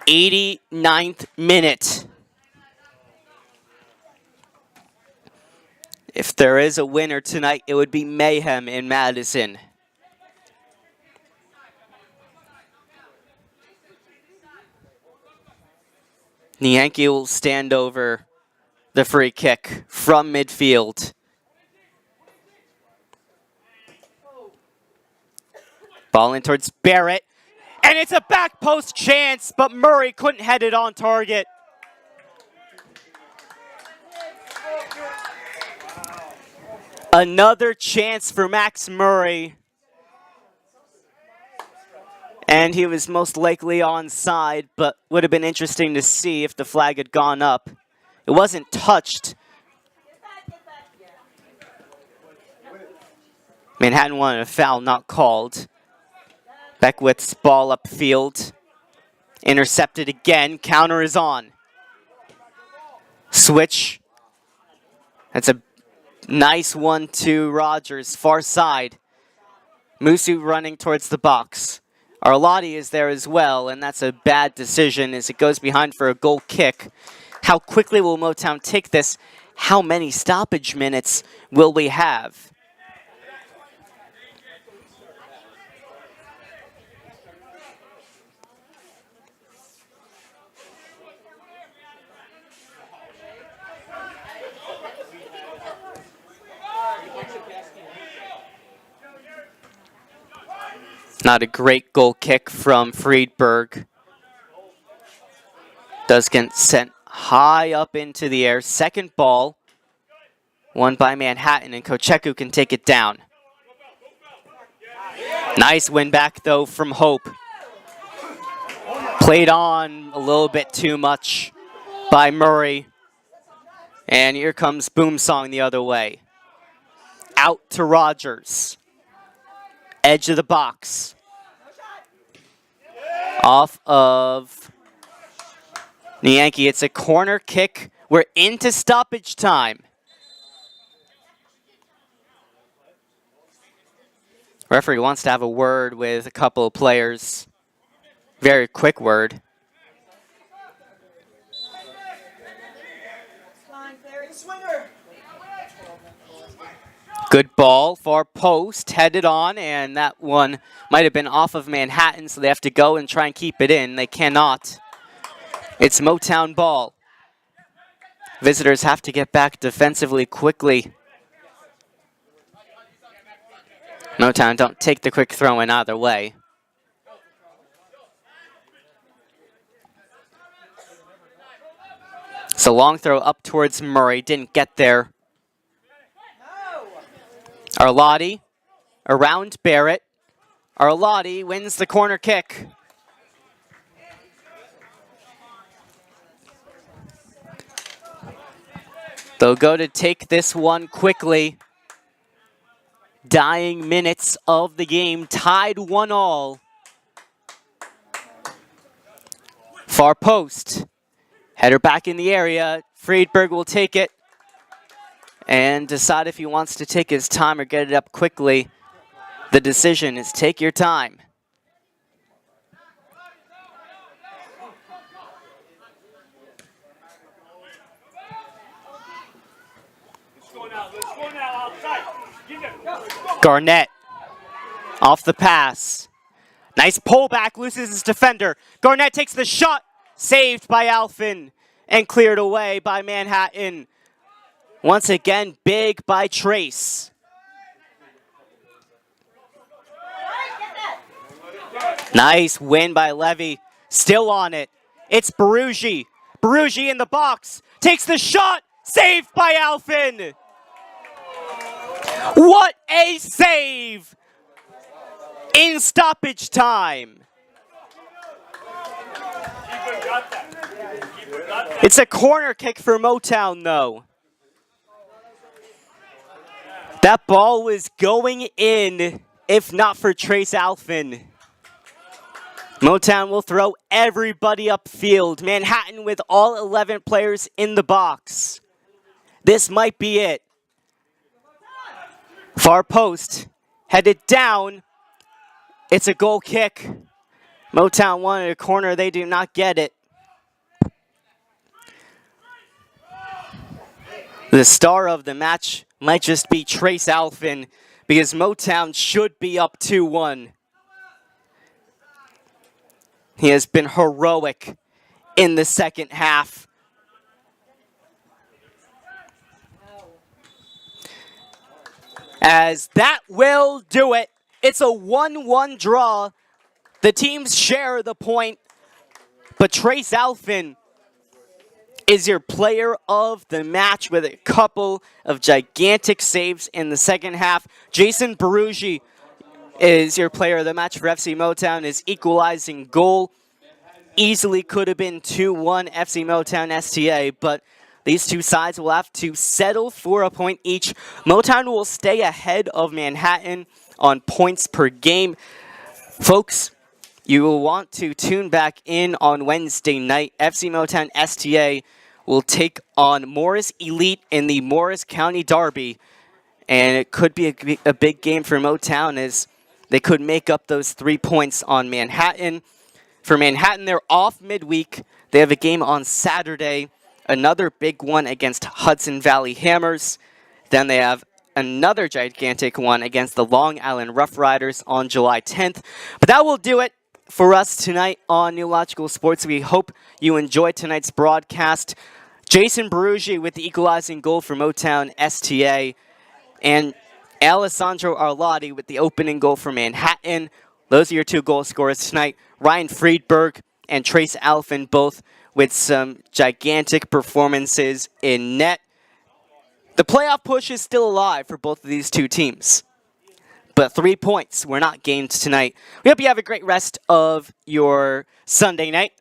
89th minute. If there is a winner tonight, it would be mayhem in Madison. Yankee will stand over the free kick from midfield. Ball in towards Barrett. And it's a back post chance, but Murray couldn't head it on target. Another chance for Max Murray. And he was most likely onside, but would have been interesting to see if the flag had gone up. It wasn't touched, Manhattan wanted a foul, not called. Beckwith's ball upfield. Intercepted again. Counter is on. Switch. That's a nice one to Rogers, far side. Musu running towards the box. Arlotti is there as well, and that's a bad decision as it goes behind for a goal kick. How quickly will Motown take this? How many stoppage minutes will we have? Not a great goal kick from Friedberg. Does get sent high up into the air. Second ball, won by Manhattan, and Kocheku can take it down. Nice win back, though, from Hope. Played on a little bit too much by Murray. And here comes Boomsong the other way. Out to Rogers. Edge of the box. Off of Yankee. It's a corner kick. We're into stoppage time. Referee wants to have a word with a couple of players. Very quick word. Good ball, far post, headed on, and that one might have been off of Manhattan, so they have to go and try and keep it in. They cannot. It's Motown ball. Visitors have to get back defensively quickly. Motown don't take the quick throw in either way. It's a long throw up towards Murray, didn't get there. Arlotti around Barrett. Arlotti wins the corner kick. They'll go to take this one quickly. Dying minutes of the game, tied 1-1. Far post. Header back in the area. Friedberg will take it and decide if he wants to take his time or get it up quickly. The decision is take your time. Garnett off the pass. Nice pullback, loses his defender. Garnett takes the shot, saved by Alfin and cleared away by Manhattan. Once again, big by Trace. Nice win by Levy. Still on it. It's Baruggi. Baruggi in the box. Takes the shot. Saved by Alfin. What a save in stoppage time. It's a corner kick for Motown, though. That ball was going in if not for Trace Alfin. Motown will throw everybody upfield. Manhattan with all 11 players in the box. This might be it. Far post, headed down. It's a goal kick. Motown wanted a corner, they do not get it. The star of the match might just be Trace Alfin because Motown should be up 2-1. He has been heroic in the second half. As that will do it. It's a 1-1 draw. The teams share the point, but Trace Alfin is your player of the match with a couple of gigantic saves in the second half. Jason Baruggi is your player of the match for FC Motown. His equalizing goal easily could have been 2-1 FC Motown STA, but These two sides will have to settle for a point each. Motown will stay ahead of Manhattan on points per game. Folks, you will want to tune back in on Wednesday night. FC Motown STA will take on Morris Elite in the Morris County Derby. And it could be a big game for Motown as they could make up those 3 points on Manhattan. For Manhattan, they're off midweek. They have a game on Saturday, another big one against Hudson Valley Hammers. Then they have another gigantic one against the Long Island Rough Riders on July 10th. But that will do it for us tonight on Neological Sports. We hope you enjoyed tonight's broadcast. Jason Berugi with the equalizing goal for Motown STA, and Alessandro Arlotti with the opening goal for Manhattan. Those are your two goal scorers tonight. Ryan Friedberg and Trace Alphen both with some gigantic performances in net. The playoff push is still alive for both of these two teams. But 3 points were not gained tonight. We hope you have a great rest of your Sunday night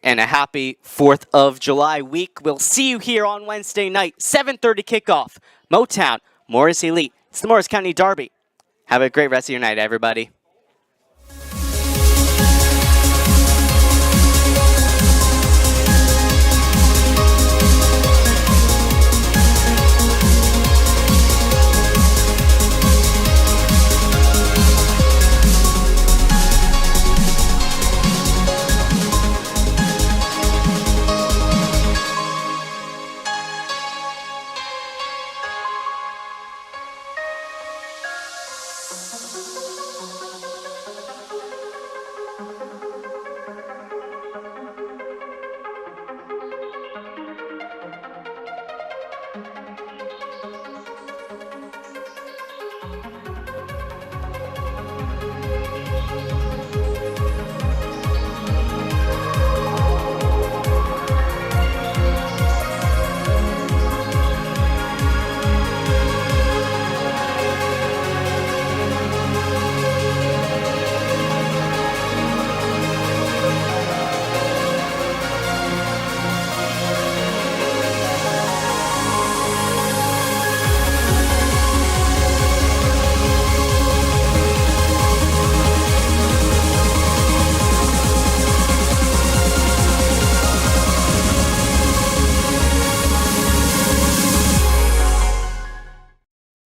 and a happy 4th of July week. We'll see you here on Wednesday night, 7:30 kickoff. Motown, Morris Elite. It's the Morris County Derby. Have a great rest of your night, everybody.